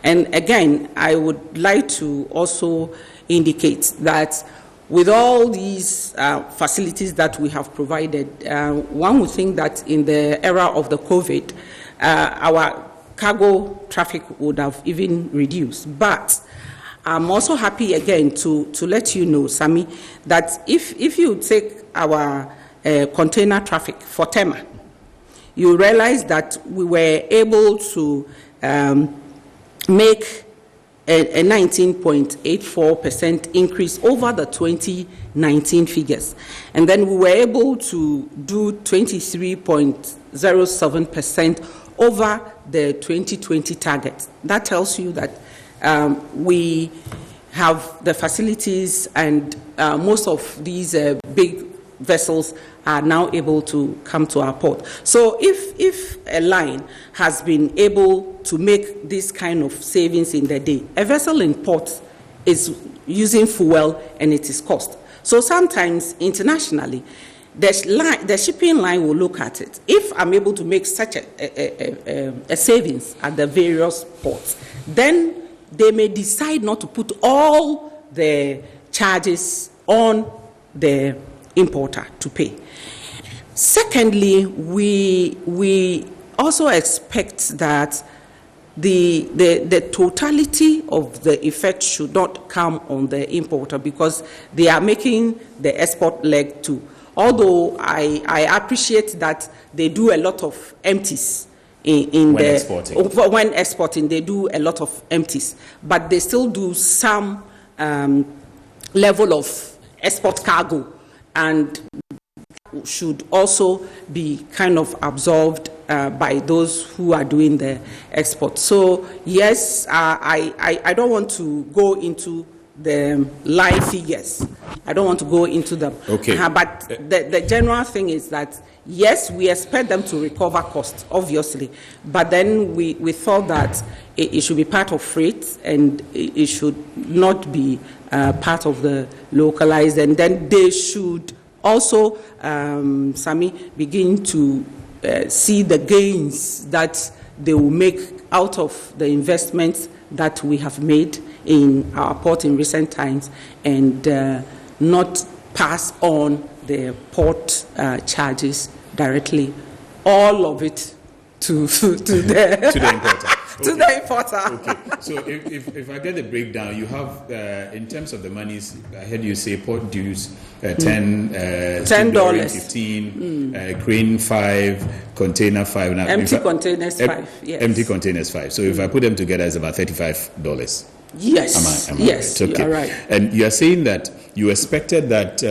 And again, I would like to also indicate that with all these facilities that we have provided, one would think that in the era of the COVID, our cargo traffic would have even reduced. But I'm also happy again to let you know, Sammy, that if you take our container traffic for TEMA, you realize that we were able to make a 19.84% increase over the 2019 figures. And then we were able to do 23.07% over the 2020 target. That tells you that we have the facilities, and most of these big vessels are now able to come to our port. So if a line has been able to make this kind of savings in the day, a vessel in port is using fuel and it is cost. So sometimes internationally, the shipping line will look at it. If I'm able to make such a savings at the various ports, then they may decide not to put all the charges on the importer to pay. Secondly, we also expect that the totality of the effect should not come on the importer, because they are making the export leg too. Although I appreciate that they do a lot of empties when exporting, they do a lot of empties, but they still do some level of export cargo, and should also be kind of absorbed by those who are doing the export. So yes, I don't want to go into the line figures. I don't want to go into them.
Okay.
But the general thing is that, yes, we expect them to recover costs, obviously, but then we thought that it should be part of freight, and it should not be part of the localized, and then they should also, Sami, begin to see the gains that they will make out of the investments that we have made in our port in recent times, and not pass on the port charges directly, all of it to the importer. To the importer.
Okay. So if I get the breakdown, you have in terms of the monies, I heard you say port dues $10, $15, crane 5, container 5, now
empty containers 5. Yes.
Empty containers 5. So if I put them together, it's about $35.
Yes.
Am I
yes.
right? Okay.
You are right.
And you are saying that you expected that.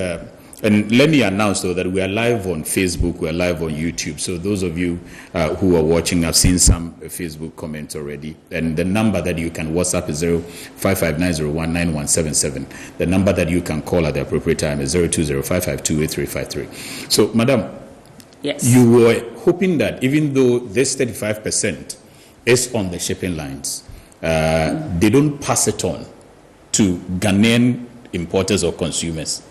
And let me announce, though, that we are live on Facebook, we are live on YouTube. So those of you who are watching, I've seen some Facebook comments already. And the number that you can WhatsApp is 0559019177. The number that you can call at the appropriate time is 02055283353. So, Madam,
yes,
you were hoping that even though this 35% is on the shipping lines, they don't pass it on to Ghanaian importers or consumers.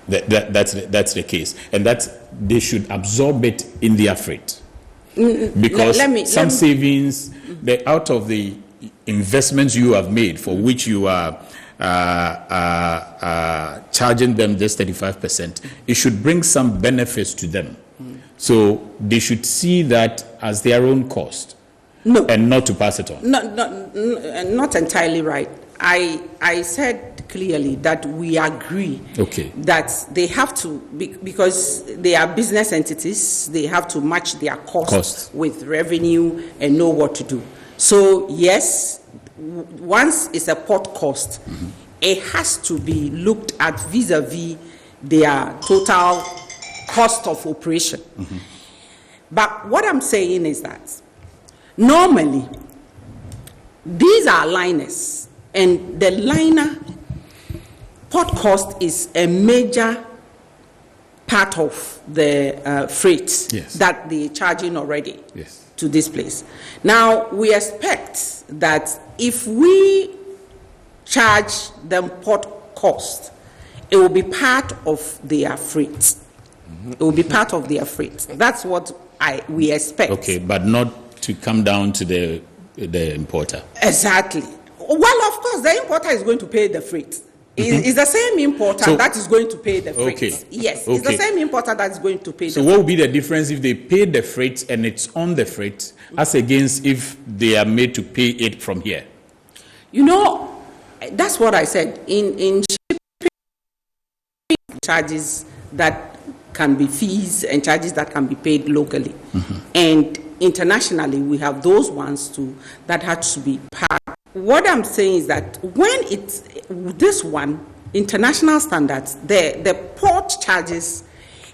That's the case, and that they should absorb it in their freight, because some savings, out of the investments you have made, for which you are charging them this 35%, it should bring some benefits to them. So they should see that as their own cost. and not to pass it on.
Not entirely right. I said clearly that we agree that they have to, because they are business entities, they have to match their costs with revenue and know what to do. So yes, once it's a port cost, it has to be looked at vis-a-vis their total cost of operation. But what I'm saying is that normally these are liners, and the liner port cost is a major part of the freight that they're charging already to this place. Now, we expect that if we charge them port cost, it will be part of their freight. It will be part of their freight. That's what we expect.
Okay, but not to come down to the importer.
Exactly. Well, of course, the importer is going to pay the freight. It's the same importer that is going to pay the freight. Yes, it's the same importer that is going to pay the freight.
So what would be the difference if they pay the freight and it's on the freight as against if they are made to pay it from here?
You know, that's what I said. In shipping charges that can be fees and charges that can be paid locally. And internationally, we have those ones too that have to be part. What I'm saying is that when it's this one, international standards, the port charges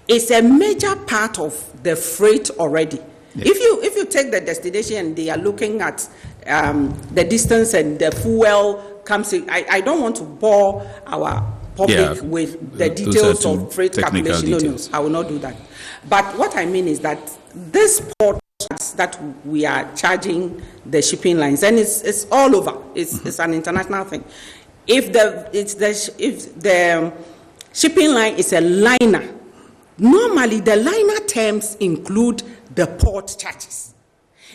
is a major part of the freight already. If you take the destination and they are looking at the distance and the fuel comes in, I don't want to bore our public with the details of freight calculation. No, I will not do that. But what I mean is that this port that we are charging the shipping lines, and it's all over. It's an international thing. If the shipping line is a liner, normally the liner terms include the port charges,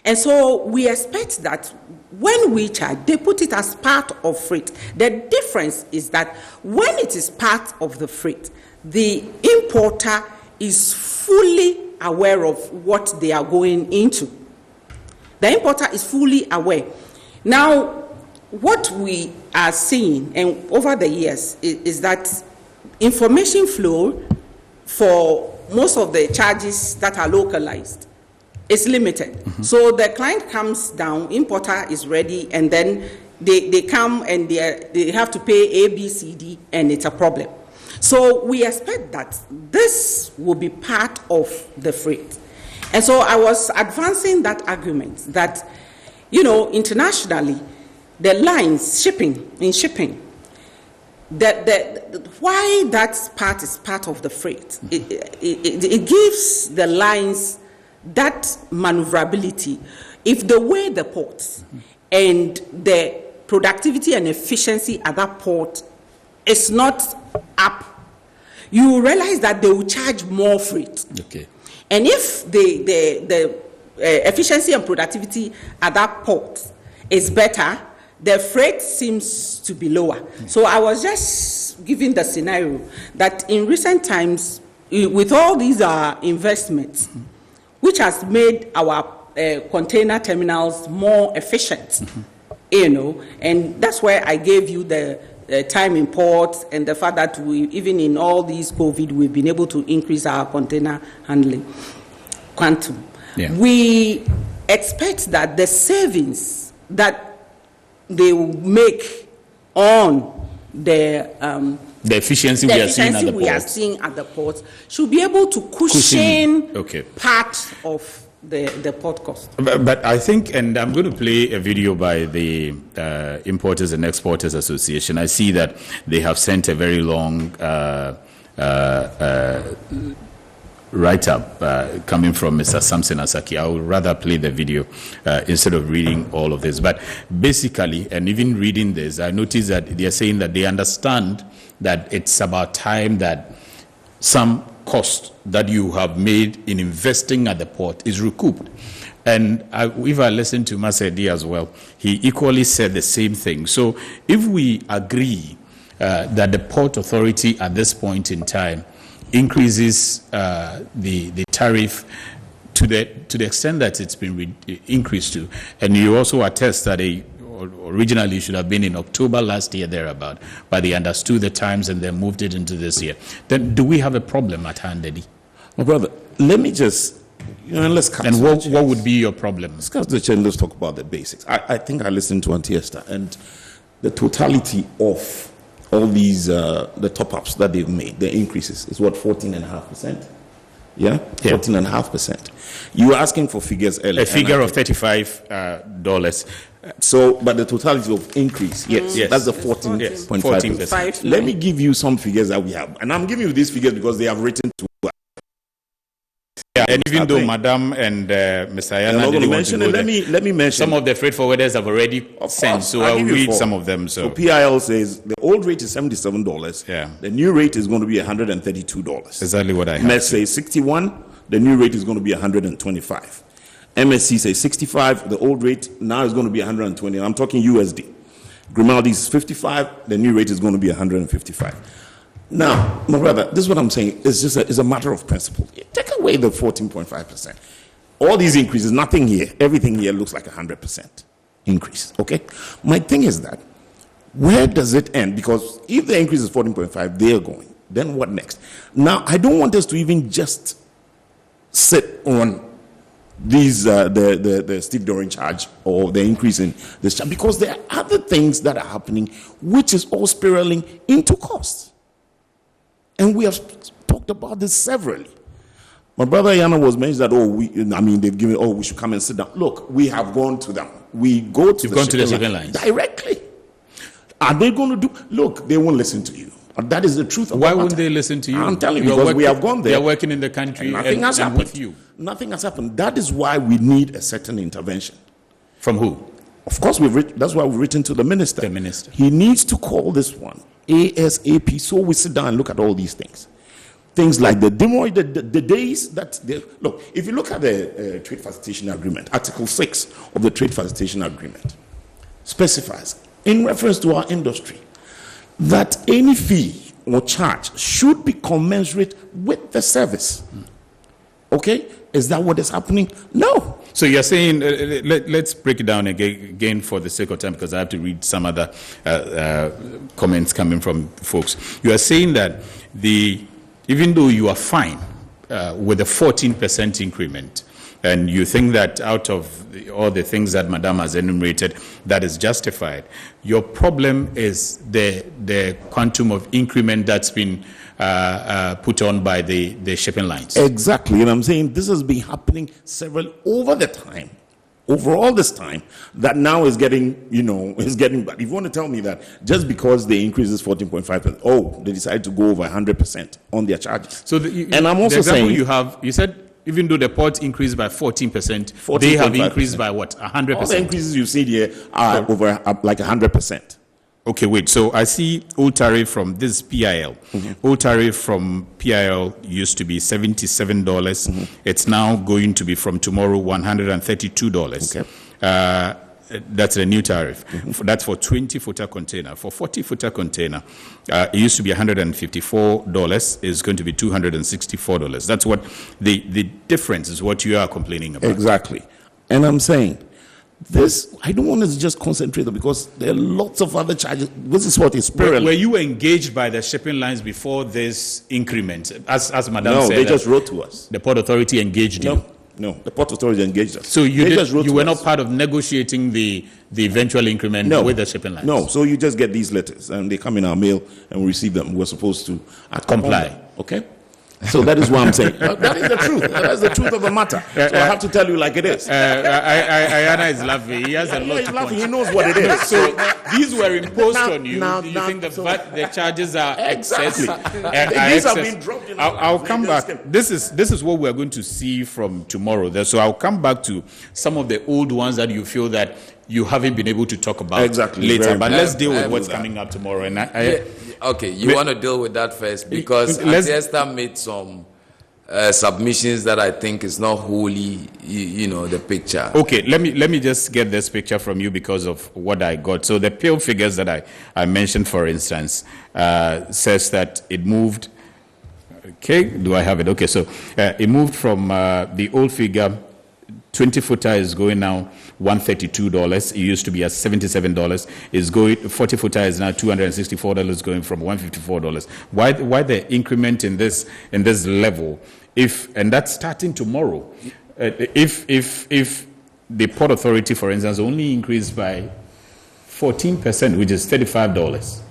and so we expect that when we charge, they put it as part of freight. The difference is that when it is part of the freight, the importer is fully aware of what they are going into. The importer is fully aware. Now, what we are seeing, and over the years, is that information flow for most of the charges that are localized is limited. So the client comes down, importer is ready, and then they come and they have to pay A, B, C, D, and it's a problem. So we expect that this will be part of the freight. And so I was advancing that argument that, you know, internationally, the lines, shipping, why that part is part of the freight, it gives the lines that maneuverability. If the way the ports and the productivity and efficiency at that port is not up, you will realize that they will charge more freight. And if the efficiency and productivity at that port is better, the freight seems to be lower. So I was just giving the scenario that in recent times, with all these investments, which has made our container terminals more efficient, you know, and that's where I gave you the time in port and the fact that we, even in all these COVID, we've been able to increase our container handling quantum. We expect that the savings that they will make on the
efficiency we are seeing
at the ports should be able to cushion part of the port cost.
But I think, and I'm going to play a video by the Importers and Exporters Association. I see that they have sent a very long write-up coming from Mr. Samson Asaki. I would rather play the video instead of reading all of this. But basically, and even reading this, I noticed that they are saying that they understand that it's about time that some cost that you have made in investing at the port is recouped. And if I listen to Masedi as well, he equally said the same thing. So if we agree that the Port Authority at this point in time increases the tariff to the extent that it's been increased to, and you also attest that originally should have been in October last year thereabout, but they understood the times and they moved it into this year. Then do we have a problem at hand, Eddie?
My brother, let me just, let's cut.
And what would be your problem?
Let's cut the chain. Let's talk about the basics. I think I listened to Antiesta, and the totality of all these the top-ups that they've made, the increases, is what, 14.5%? Yeah, 14.5%. You were asking for figures earlier.
A figure of $35.
So, but the totality of increase, yes, that's the 14.5%. Let me give you some figures that we have, and I'm giving you these figures because they have written to.
Yeah, and even though Madam and Mr. Ayana didn't want to go
let me mention
some of the freight forwarders have already sent, so I'll read some of them. So
PIL says the old rate is $77. Yeah, the new rate is going to be $132.
Exactly what I have.
MES says 61. The new rate is going to be 125. MSC says 65. The old rate now is going to be 120. I'm talking USD. Grimaldi's 55. The new rate is going to be 155. Now, my brother, this is what I'm saying. It's just it's a matter of principle. Take away the 14.5%. All these increases, nothing here. Everything here looks like 100% increase. Okay? My thing is that, where does it end? Because if the increase is 14.5, they're going. Then what next? Now, I don't want us to even just sit on these the Steve Doran charge or the increase in this charge, because there are other things that are happening which is all spiraling into costs. And we have talked about this severally. My brother Yana was mentioned that, they've given, we should come and sit down. Look, we have gone to them. We go to the shipping lines directly. Are they going to do? Look, they won't listen to you. That is the truth.
Why wouldn't they listen to you?
I'm telling you, because we have gone there.
They're working in the country,
nothing has happened
with you.
Nothing has happened. That is why we need a certain intervention.
From who?
Of course, that's why we've written to the minister.
The minister.
He needs to call this one ASAP, so we sit down and look at all these things. Things like the days that look, if you look at the trade facilitation agreement, Article 6 of the trade facilitation agreement specifies, in reference to our industry, that any fee or charge should be commensurate with the service. Okay? Is that what is happening? No.
So you're saying, let's break it down again for the sake of time, because I have to read some other comments coming from folks. You are saying that even though you are fine with a 14% increment, and you think that out of all the things that Madam has enumerated, that is justified, your problem is the quantum of increment that's been put on by the shipping lines.
Exactly, and I'm saying this has been happening over all this time, that now is getting, but if you want to tell me that just because they increase is 14.5%, they decide to go over 100% on their charges.
So and I'm also saying you said, even though the port increased by 14%, they have increased by what? 100%?
All the increases you see here are over like 100%.
Okay, wait. So I see old tariff from this PIL. Mm-hmm. Old tariff from PIL used to be $77. Mm-hmm. It's now going to be from tomorrow $132. Okay. That's the new tariff. Mm-hmm. That's for 20-footer container. For 40-footer container, it used to be $154. It's going to be $264. That's what the difference is. What you are complaining about.
Exactly. And I'm saying this. I don't want to just concentrate on, because there are lots of other charges. This is what is spiraling.
Were you engaged by the shipping lines before this increment? As Madam said,
they just wrote to us.
The Port Authority engaged you.
No, the Port Authority engaged us.
So you were not part of negotiating the eventual increment with the shipping lines?
No, so you just get these letters and they come in our mail and we receive them. We're supposed to
comply.
Okay? So that is what I'm saying. That is the truth. That's the truth of the matter. So I have to tell you like it is.
Ayana is laughing. He has a lot to punch.
He knows what it is.
So these were imposed on you. Do you think the charges are excessive?
These have been dropped.
I'll come back. This is what we're going to see from tomorrow. So I'll come back to some of the old ones that you feel that you haven't been able to talk about later. But let's deal with what's coming up tomorrow. And
okay, you want to deal with that first, because Antiesta made some submissions that I think is not wholly, the picture.
Okay, let me just get this picture from you because of what I got. So the PIL figures that I mentioned, for instance, says that it moved. Okay, do I have it? Okay, so it moved from the old figure, 20-footer is going now $132. It used to be at $77. It's going 40-footer is now $264, going from $154. Why the increment in this level? And that's starting tomorrow. If the Port Authority, for instance, only increased by 14%, which is $35.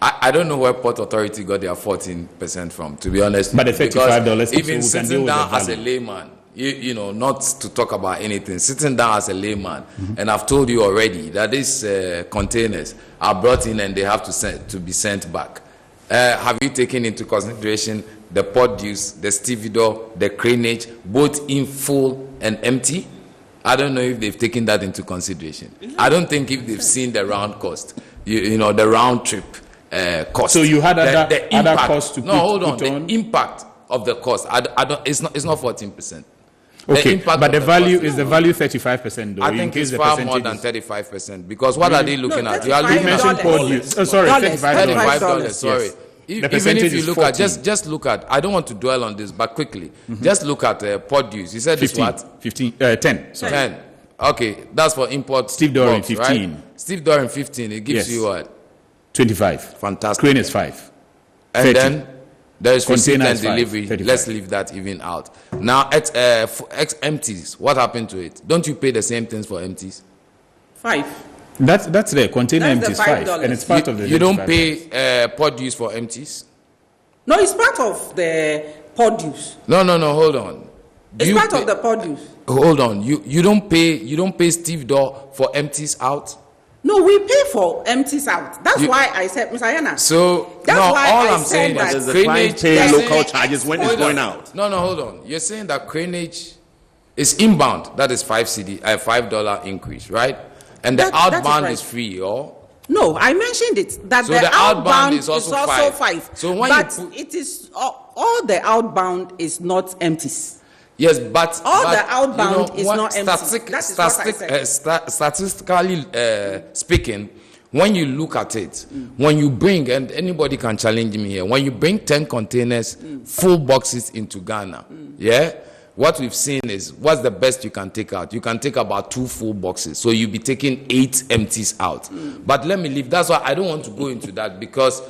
I don't know where Port Authority got their 14% from, to be honest.
But the $35,
even sitting down as a layman, you know, not to talk about anything, sitting down as a layman, and I've told you already that these containers are brought in and they have to be sent back. Have you taken into consideration the port dues, the stevedore, the craneage, both in full and empty? I don't know if they've taken that into consideration. I don't think if they've seen the round cost, you know, the round trip cost.
So you had other costs to
hold on. The impact of the cost, it's not 14%.
Okay, but the value is the value 35%, though.
I think it's far more than 35%, because what are they looking at? You are looking at $35. Sorry. Even if you look at just look at, I don't want to dwell on this, but quickly, just look at port dues. You said
15,
it's what?
10. Sorry.
10. Okay, that's for import.
Steve Doran 15.
Right? Steve Doran 15. It gives you what?
25.
Fantastic.
Crane is 5.
And
30.
then there is receipt and delivery.
35.
Let's leave that even out. Now, at empties, what happened to it? Don't you pay the same things for empties?
5.
That's there. Container empties $5, and it's part of the.
You don't pay port dues for empties?
No, it's part of the port dues.
No. Hold on.
It's part of the port dues.
Hold on. You don't pay Steve Door for empties out?
No, we pay for empties out. That's why I said, Mr. Yana.
So
that's why
all
I
I'm saying
that
is
the client pay local charges when it's going out.
No, hold on. You're saying that craneage is inbound. That is $5 increase, right? And the outbound is free, or?
No, I mentioned it. That
so
the
outbound is also
5.
So when
it is all the outbound is not empties.
Yes, but
all the outbound is not empty.
Statistically speaking, when you look at it, when you bring, and anybody can challenge me here, when you bring 10 containers, full boxes into Ghana, what we've seen is, what's the best you can take out? You can take about 2 full boxes, so you'll be taking 8 empties out. But let me leave. That's why I don't want to go into that, because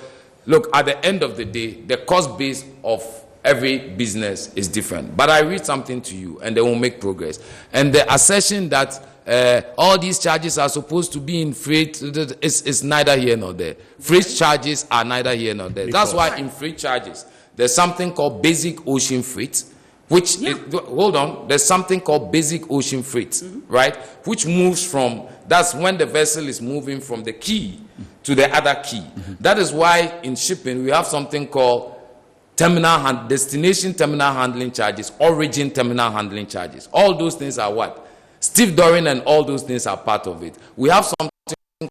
look, at the end of the day, the cost base of every business is different. But I read something to you, and they will make progress. And the assertion that all these charges are supposed to be in freight is neither here nor there. Freight charges are neither here nor there. That's why in freight charges, there's something called basic ocean freight, which there's something called basic ocean freight, right? Which moves from, that's when the vessel is moving from the quay to the other quay. That is why in shipping we have something called destination terminal handling charges, origin terminal handling charges. All those things are what? Steve Doran and all those things are part of it. We have something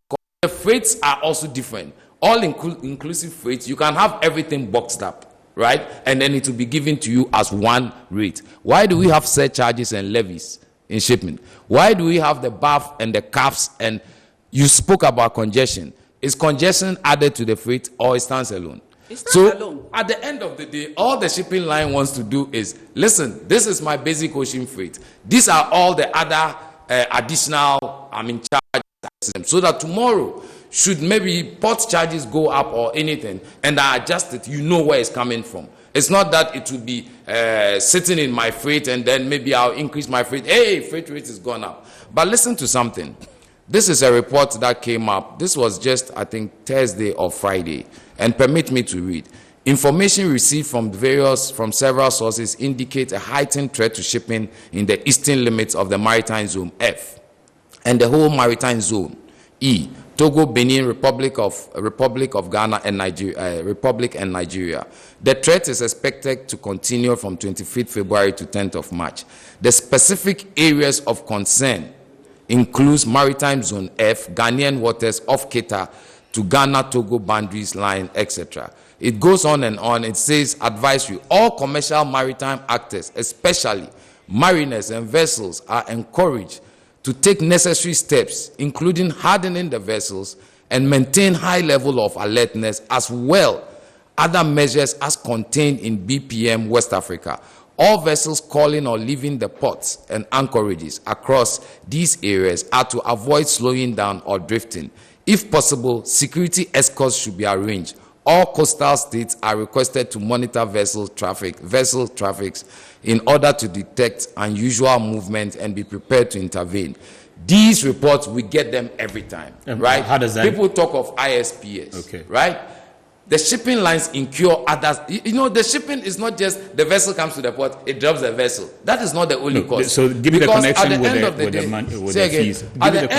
called, the freights are also different. All inclusive freights, you can have everything boxed up, right? And then it will be given to you as one rate. Why do we have surcharges and levies in shipment? Why do we have the BAF and the CAFs? And you spoke about congestion. Is congestion added to the freight, or it stands alone? So at the end of the day, all the shipping line wants to do is, listen, this is my basic ocean freight. These are all the other additional charges. So that tomorrow, should maybe port charges go up or anything, and I adjust it, you know where it's coming from. It's not that it will be sitting in my freight and then maybe I'll increase my freight. Hey, freight rate is gone up. But listen to something. This is a report that came up. This was just, I think, Thursday or Friday. And permit me to read. Information received from several sources indicate a heightened threat to shipping in the eastern limits of the Maritime Zone F and the whole Maritime Zone E, Togo, Benin, Republic of Ghana, and Nigeria. The threat is expected to continue from 25th February to 10th of March. The specific areas of concern includes Maritime Zone F, Ghanaian waters off Keta to Ghana-Togo boundaries line, etc. It goes on and on. It says, advisory, all commercial maritime actors, especially mariners and vessels, are encouraged to take necessary steps, including hardening the vessels and maintain high level of alertness, as well other measures as contained in BPM West Africa. All vessels calling or leaving the ports and anchorages across these areas are to avoid slowing down or drifting. If possible, security escorts should be arranged. All coastal states are requested to monitor vessel traffics in order to detect unusual movement and be prepared to intervene. These reports, we get them every time, right?
How does that?
People talk of ISPS, right? The shipping lines incur others. You know, the shipping is not just the vessel comes to the port, it drops the vessel. That is not the only cost.
So give me the connection with the fees.
At the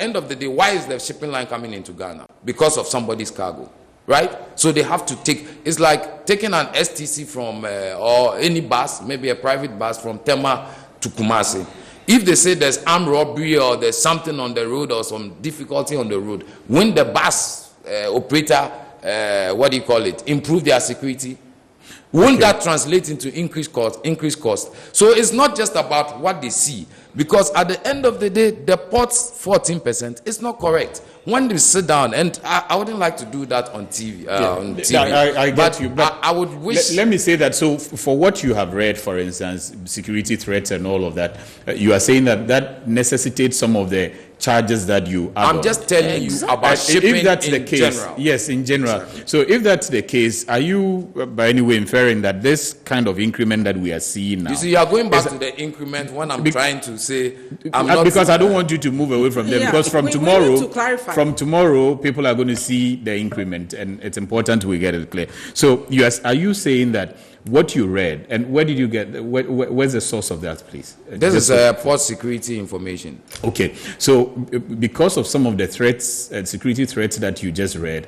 end of the day, why is the shipping line coming into Ghana? Because of somebody's cargo, right? So they have to take, it's like taking an STC from, or any bus, maybe a private bus from TEMA to Kumasi. If they say there's armed robbery or there's something on the road or some difficulty on the road, when the bus operator, improve their security, won't that translate into increased cost? So it's not just about what they see, because at the end of the day, the port's 14% is not correct. When they sit down, and I wouldn't like to do that on TV.
I get you, but
I would wish.
Let me say that. So, for what you have read, for instance, security threats and all of that, you are saying that necessitates some of the charges that you add.
I'm just telling you about shipping
if that's
in
the case,
general.
yes, in general.
Exactly.
So if that's the case, are you by any way inferring that this kind of increment that we are seeing now?
You see, you are going back to the increment when I'm trying to say I'm not,
because I don't want you to move away from them, because from tomorrow people are going to see the increment, and it's important we get it clear. So are you saying that what you read, and where did you get, where's the source of that, please?
This is port security information.
Okay, so because of some of the threats, security threats that you just read,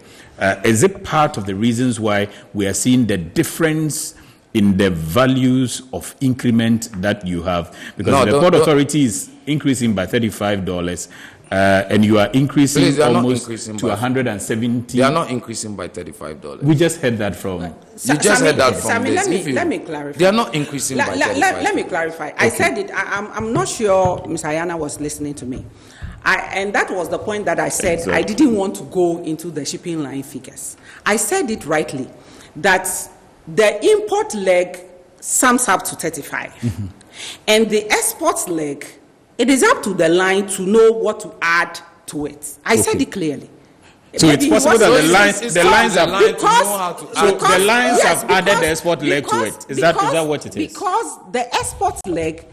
is it part of the reasons why we are seeing the difference in the values of increment that you have? Because the Port Authority is increasing by $35, and you are increasing almost to $170.
They are not increasing by $35.
We just heard that from.
You just heard that from this.
Let me clarify.
They are not increasing by $35.
Let me clarify. Okay. I said it. I'm not sure Ms. Ayana was listening to me. And that was the point that I said. Exactly. I didn't want to go into the shipping line figures. I said it rightly, that the import leg sums up to 35. Mm-hmm. And the export leg, it is up to the line to know what to add to it. I said it clearly.
So maybe it's possible that the lines have added the export leg to it. Is that what it is?
Because the export leg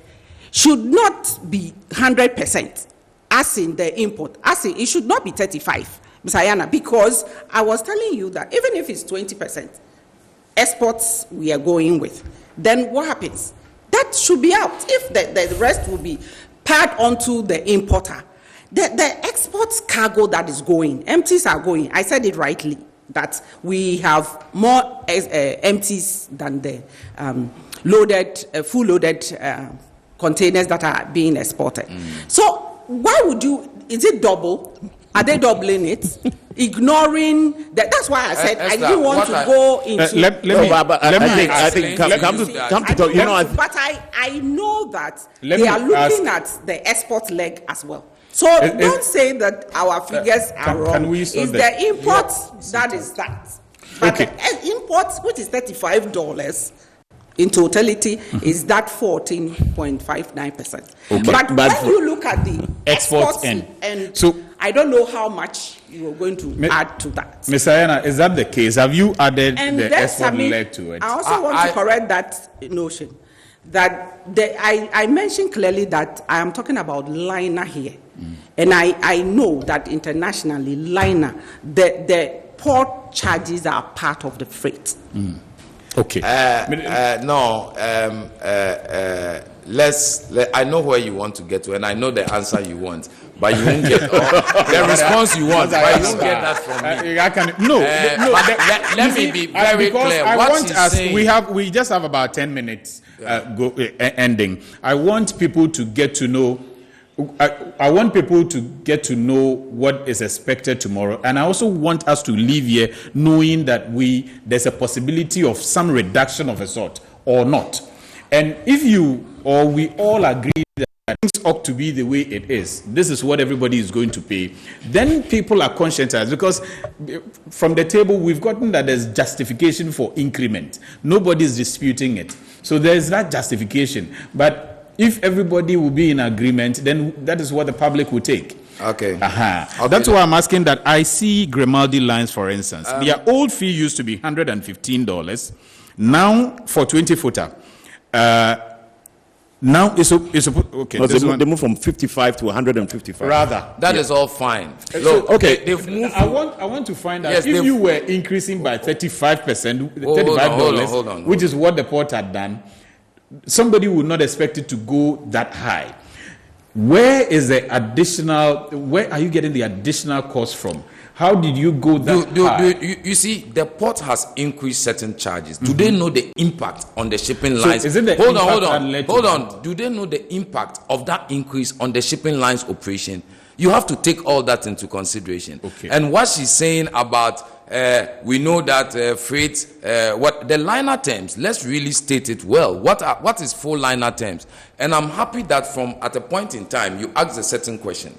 should not be 100%, as in the import. As in, it should not be 35, Ms. Ayana, because I was telling you that even if it's 20%, exports we are going with, then what happens? That should be out. If the rest will be passed onto the importer, the export cargo that is going, empties are going. I said it rightly, that we have more empties than the full loaded containers that are being exported. So why would you, is it double? Are they doubling it? Ignoring that? That's why I said I didn't want to go into. But I know that they are looking at the export leg as well. So don't say that our figures are wrong. It's the import that is that. But the import, which is $35 in totality, is that 14.59%. But when you look at the exports and so, I don't know how much you are going to add to that.
Ms. Ayana, is that the case? Have you added the export leg to it?
I also want to correct that notion. That I mentioned clearly that I am talking about liner here. And I know that internationally, liner, the port charges are part of the freight.
Okay.
I know where you want to get to, and I know the answer you want, but you won't get the response you want. But you won't get that from me. Let me be very clear.
We just have about 10 minutes ending. I want people to get to know. I want people to get to know what is expected tomorrow, and I also want us to leave here knowing that there's a possibility of some reduction of a sort or not. And if you or we all agree that things ought to be the way it is, this is what everybody is going to pay, then people are conscientized, because from the table we've gotten that there's justification for increment. Nobody is disputing it. So there's that justification. But if everybody will be in agreement, then that is what the public will take.
Okay.
Okay. That's why I'm asking that. I see Grimaldi lines, for instance. Their old fee used to be $115. Now, for 20-footer, now it's okay.
No, they move from 55 to 155.
Rather,
that is all fine.
Look,
okay.
They've moved. I want to find out if you were increasing by 35%, $35, which is what the port had done. Somebody would not expect it to go that high. Where is the additional? Where are you getting the additional cost from? How did you go that high?
You see, the port has increased certain charges. Do they know the impact on the shipping lines?
So is it the
hold on. Do they know the impact of that increase on the shipping lines operation? You have to take all that into consideration.
Okay.
And what she's saying about we know that freight, what the liner terms, let's really state it well. What is full liner terms? And I'm happy that at a point in time, you asked a certain question.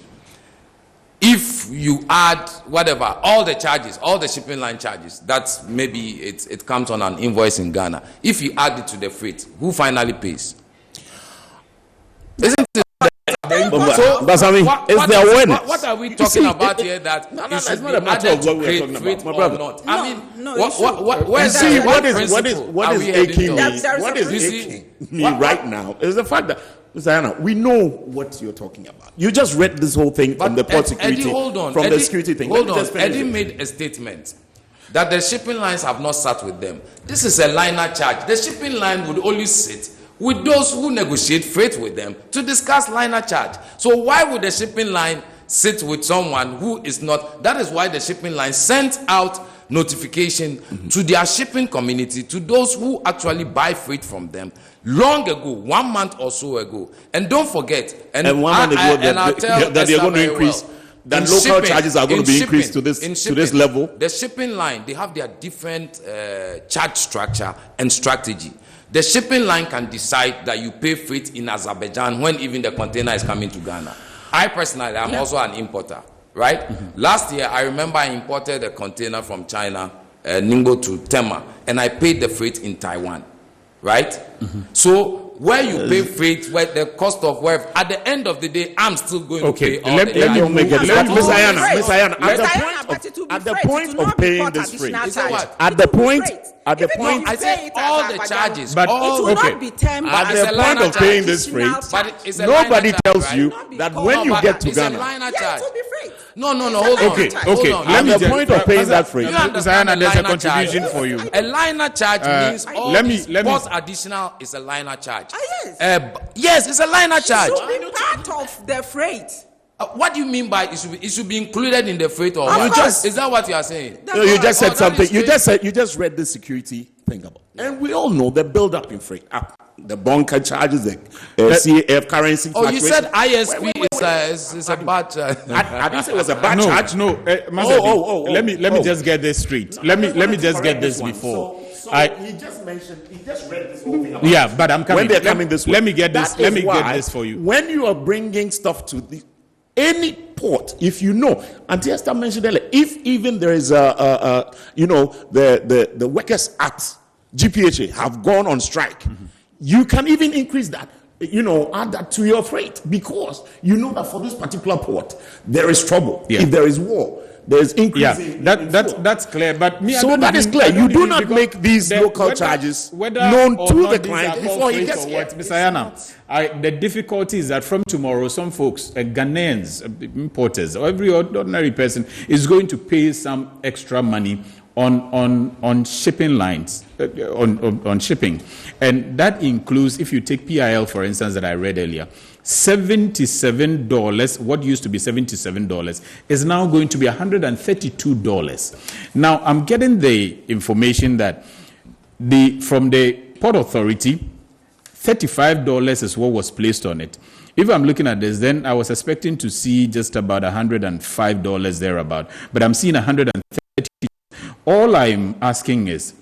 If you add whatever, all the charges, all the shipping line charges, that's maybe it comes on an invoice in Ghana. If you add it to the freight, who finally pays? Isn't it?
But I mean, it's the awareness.
What are we talking about here? That
it's not a matter of what we're talking about, my brother.
Not? I mean,
what is aching me right now is the fact that, Mr. Anna, we know what you're talking about. You just read this whole thing from the port security, the security thing.
Hold on. Eddie made a statement that the shipping lines have not sat with them. This is a liner charge. The shipping line would only sit with those who negotiate freight with them to discuss liner charge. So why would the shipping line sit with someone who is not? That is why the shipping line sent out notification to their shipping community, to those who actually buy freight from them long ago, 1 month or so ago. And don't forget, and 1 month ago
that they're going to increase. That local charges are going to be increased to this level.
The shipping line, they have their different charge structure and strategy. The shipping line can decide that you pay freight in Azerbaijan when even the container is coming to Ghana. I personally, I'm also an importer, right? Last year, I remember I imported a container from China, Ningbo to Tema, and I paid the freight in Taiwan, right? So where you pay freight, where the cost of work, at the end of the day, I'm still going to pay all
let me make it. Miss Ayana, at the point of paying this freight, at the point,
I said all the charges,
but
it will not be termed
at the point of paying this freight, nobody tells you that when you get to Ghana,
no, hold on.
Okay. Let me. At the point of paying that freight,
there's
a contribution for you.
A liner charge means all port additional is a liner charge. Yes, it's a liner charge.
It should be part of the freight.
What do you mean by it should be included in the freight, or is that what you are saying?
No, you just said something. You just read the security thing about, and we all know the build up in freight. The bunker charges, the CAF currency.
Oh, you said ISP is a bad charge.
I didn't say it was a bad charge.
No. Let me just get this straight. Let me just get this before.
He just read this whole thing about.
Yeah, but I'm coming.
When they're coming this way.
Let me get this. Let me get this for you.
When you are bringing stuff to any port, if you know, and Esther mentioned earlier, if even there is the workers at GPHA have gone on strike, you can even increase that. Add that to your freight, because you know that for this particular port there is trouble. Yeah. If there is war, there is increase.
Yeah, that's clear. But
that is clear. You do not make these local charges known to the client before he gets here.
Mr. Ayana, the difficulty is that from tomorrow, some folks, Ghanaians, importers, or every ordinary person is going to pay some extra money on shipping lines, on shipping. And that includes, if you take PIL, for instance, that I read earlier, $77, what used to be $77, is now going to be $132. Now, I'm getting the information that from the Port Authority, $35 is what was placed on it. If I'm looking at this, then I was expecting to see just about $105 thereabout, but I'm seeing $130. All I'm asking is,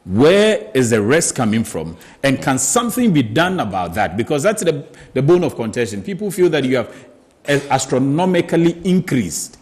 Where is the rest coming from? And can something be done about that? Because that's the bone of contention. People feel that you have astronomically increased.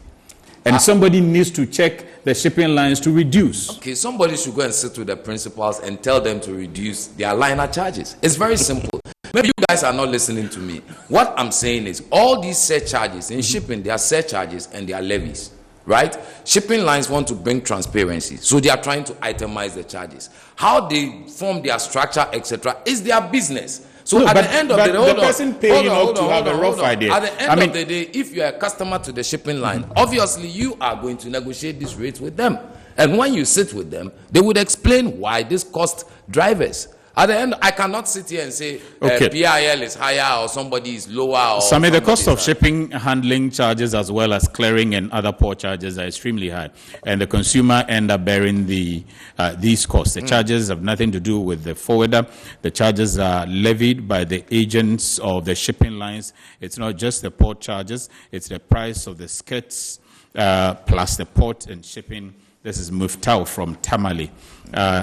And somebody needs to check the shipping lines to reduce.
Okay, somebody should go and sit with the principals and tell them to reduce their liner charges. It's very simple. Maybe you guys are not listening to me. What I'm saying is all these surcharges in shipping, there are surcharges and there are levies, right? Shipping lines want to bring transparency, so they are trying to itemize the charges. How they form their structure, etc., is their business. So no, at the end of the day,
the person paying up to have a rough idea.
At the end of the day, if you are a customer to the shipping line, obviously you are going to negotiate these rates with them. And when you sit with them, they would explain why this cost drivers. At the end, I cannot sit here and say PIL is higher or somebody is lower. Or
Sammy, the cost of shipping, handling charges, as well as clearing and other port charges are extremely high, and the consumer end up bearing these costs. The charges have nothing to do with the forwarder. The charges are levied by the agents of the shipping lines. It's not just the port charges; it's the price of the skirts plus the port and shipping. This is Muftau from Tamale.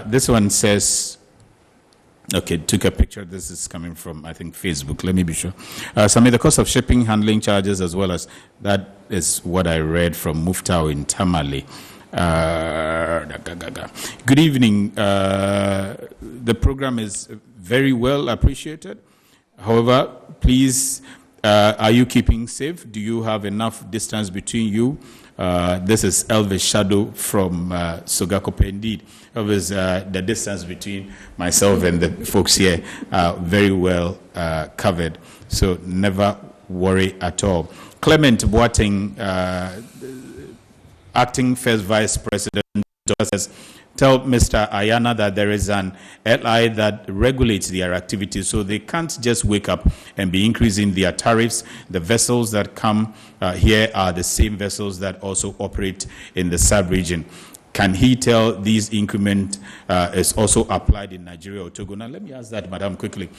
This one says. Okay, took a picture. This is coming from, I think, Facebook. Let me be sure. Some of the cost of shipping, handling charges, as well as that is what I read from Muftau in Tamale. Good evening. The program is very well appreciated. However, please, are you keeping safe? Do you have enough distance between you? This is Elvis Shadow from Sogakope. Indeed, Elvis, the distance between myself and the folks here are very well covered, so never worry at all. Clement Boateng, acting first vice president, says, tell Mr. Ayana that there is an LI that regulates their activities, so they can't just wake up and be increasing their tariffs. The vessels that come here are the same vessels that also operate in the sub-region. Can he tell these increment is also applied in Nigeria or Togo? Now, let me ask that, Madam, quickly.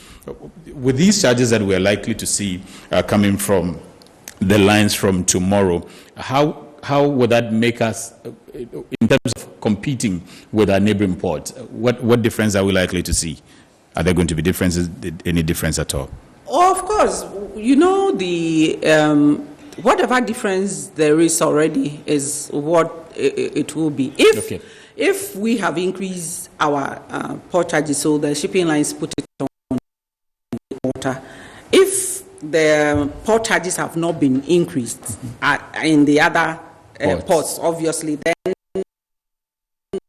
With these charges that we're likely to see coming from the lines from tomorrow, how would that make us in terms of competing with our neighboring port? What difference are we likely to see? Are there going to be differences, any difference at all?
Oh, of course. You know, the whatever difference there is already is what it will be. If we have increased our port charges, so the shipping lines put it on the water. If the port charges have not been increased in the other ports, obviously, then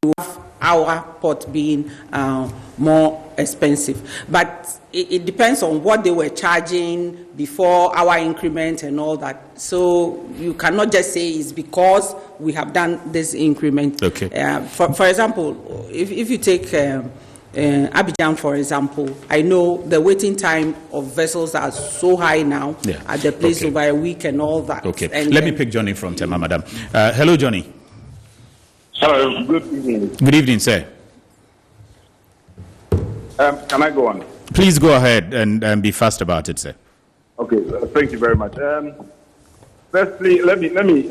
we have our port being more expensive. But it depends on what they were charging before our increment and all that. So you cannot just say it's because we have done this increment. For example, if you take Abidjan, for example, I know the waiting time of vessels are so high now at the place over a week and all that. And
let me pick Johnny from Tema, Madam. Hello, Johnny.
Hello, good evening.
Good evening, sir.
Can I go on?
Please go ahead and be fast about it, sir.
Okay, thank you very much. Firstly, let me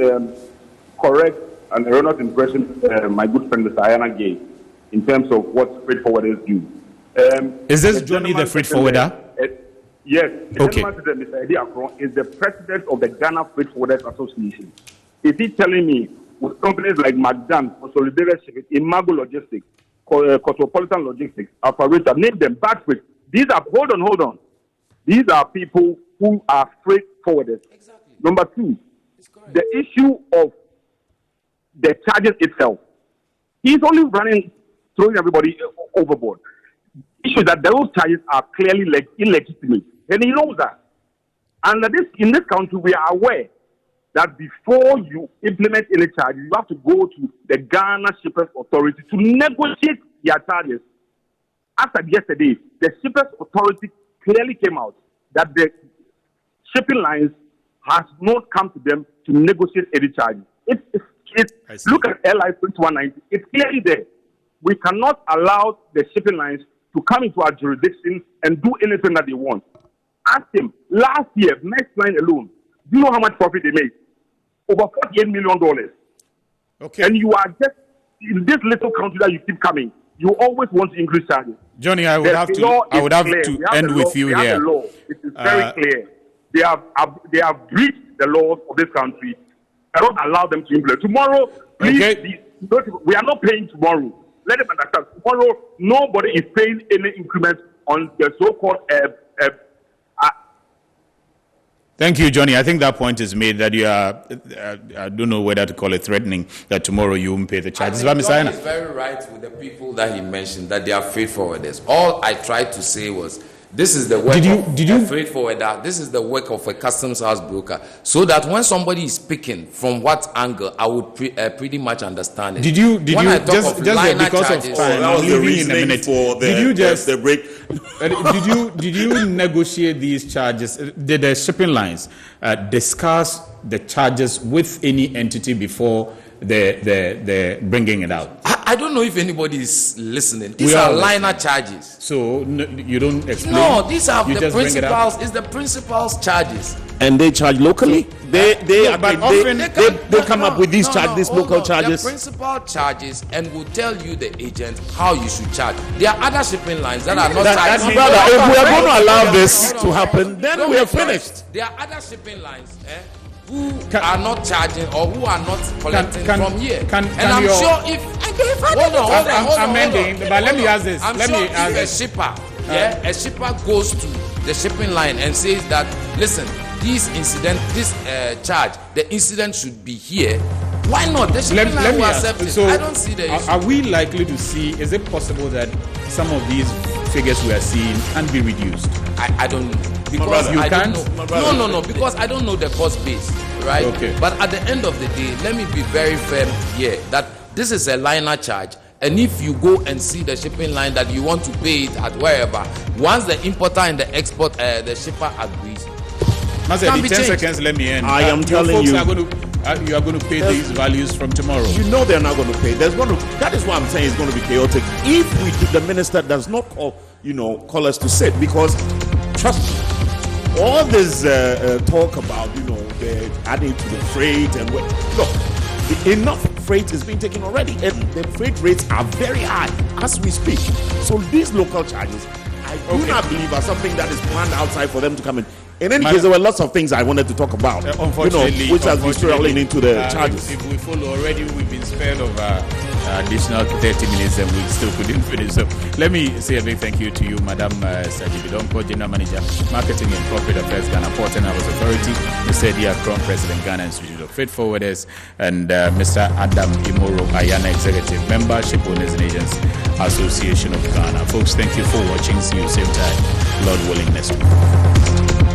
correct an erroneous impression my good friend Mr. Ayana gave in terms of what freight forwarders do.
Is this Johnny, the freight forwarder?
Yes. The gentleman, Mr. Eddie Akron, is the president of the Ghana Freight Forwarders Association. Is he telling me with companies like Magdan, Consolidated Shipping, Imago Logistics, Cosmopolitan Logistics, Operator, name them, bad freight. These are, hold on. These are people who are freight forwarders. Exactly. Number two, the issue of the charges itself. He's only throwing everybody overboard. The issue is that those charges are clearly illegitimate. And he knows that. And in this country, we are aware that before you implement any charges, you have to go to the Ghana Shippers Authority to negotiate their charges. After yesterday, the Shippers Authority clearly came out that the shipping lines has not come to them to negotiate any charges. Look at LI 2190. It's clearly there. We cannot allow the shipping lines to come into our jurisdiction and do anything that they want. Ask him, last year, Next Line alone, do you know how much profit they made? Over $48 million. And you are just, in this little country that you keep coming, you always want to increase charges.
Johnny, I would have to end with you here.
The law. It is very clear. They have breached the laws of this country. I don't allow them to implement. Tomorrow, please, we are not paying tomorrow. Let them understand. Tomorrow, nobody is paying any increment on the so-called.
Thank you, Johnny. I think that point is made that you are, I don't know whether to call it threatening, that tomorrow you won't pay the charges.
Johnny is very right with the people that he mentioned, that they are freight forwarders. All I tried to say was, this is the work of a freight forwarder, this is the work of a customs house broker, so that when somebody is speaking, from what angle, I would pretty much understand it.
Did you just because
charges,
of time,
that was the reasoning for the break.
Did you negotiate these charges? Did the shipping lines discuss the charges with any entity before the bringing it out?
I don't know if anybody is listening. These are liner charges.
So you don't explain?
No, these are the principals. It's the principal's charges.
And they charge locally? They come up with these charges, local charges.
The principal charges and will tell you, the agent, how you should charge. There are other shipping lines that are not charging.
If we are going to allow this to happen, then we are finished.
There are other shipping lines who are not charging or who are not collecting from here. I'm sure if hold on.
I'm ending, but let me ask this.
If a shipper, a shipper goes to the shipping line and says that, listen, this charge, the incident should be here. Why not? The shipping line will accept it. I don't see the issue.
Are we likely to see? Is it possible that some of these figures we are seeing can be reduced?
I don't know. Because I don't know. No, because I don't know the cost base, right?
Okay.
But at the end of the day, let me be very firm here that this is a liner charge. And if you go and see the shipping line that you want to pay it at wherever, once the importer and the export, the shipper agrees,
Master, 10 seconds, let me end.
I am telling you.
You are going to pay these values from tomorrow.
You know they're not going to pay. That is why I'm saying it's going to be chaotic if the minister does not call us to sit, because trust me, all this talk about they're adding to the freight and look, enough freight is being taken already, and the freight rates are very high as we speak. So these local charges, I do not believe are something that is planned outside for them to come in. In any case, there were lots of things I wanted to talk about, which has been swirling into the charges.
If we follow already, we've been spared of additional 30 minutes and we still couldn't finish. So let me say a big thank you to you, Madam Saji Bidonko, General Manager, Marketing and Corporate Affairs, Ghana Port and Harbours Authority, Mr. Edia Crown, President, Ghana Institute of Freight Forwarders, and Mr. Adam Imoro Ayana, Executive Member, Ship Owners and Agents Association of Ghana. Folks, thank you for watching. See you same time, Lord willing, next week.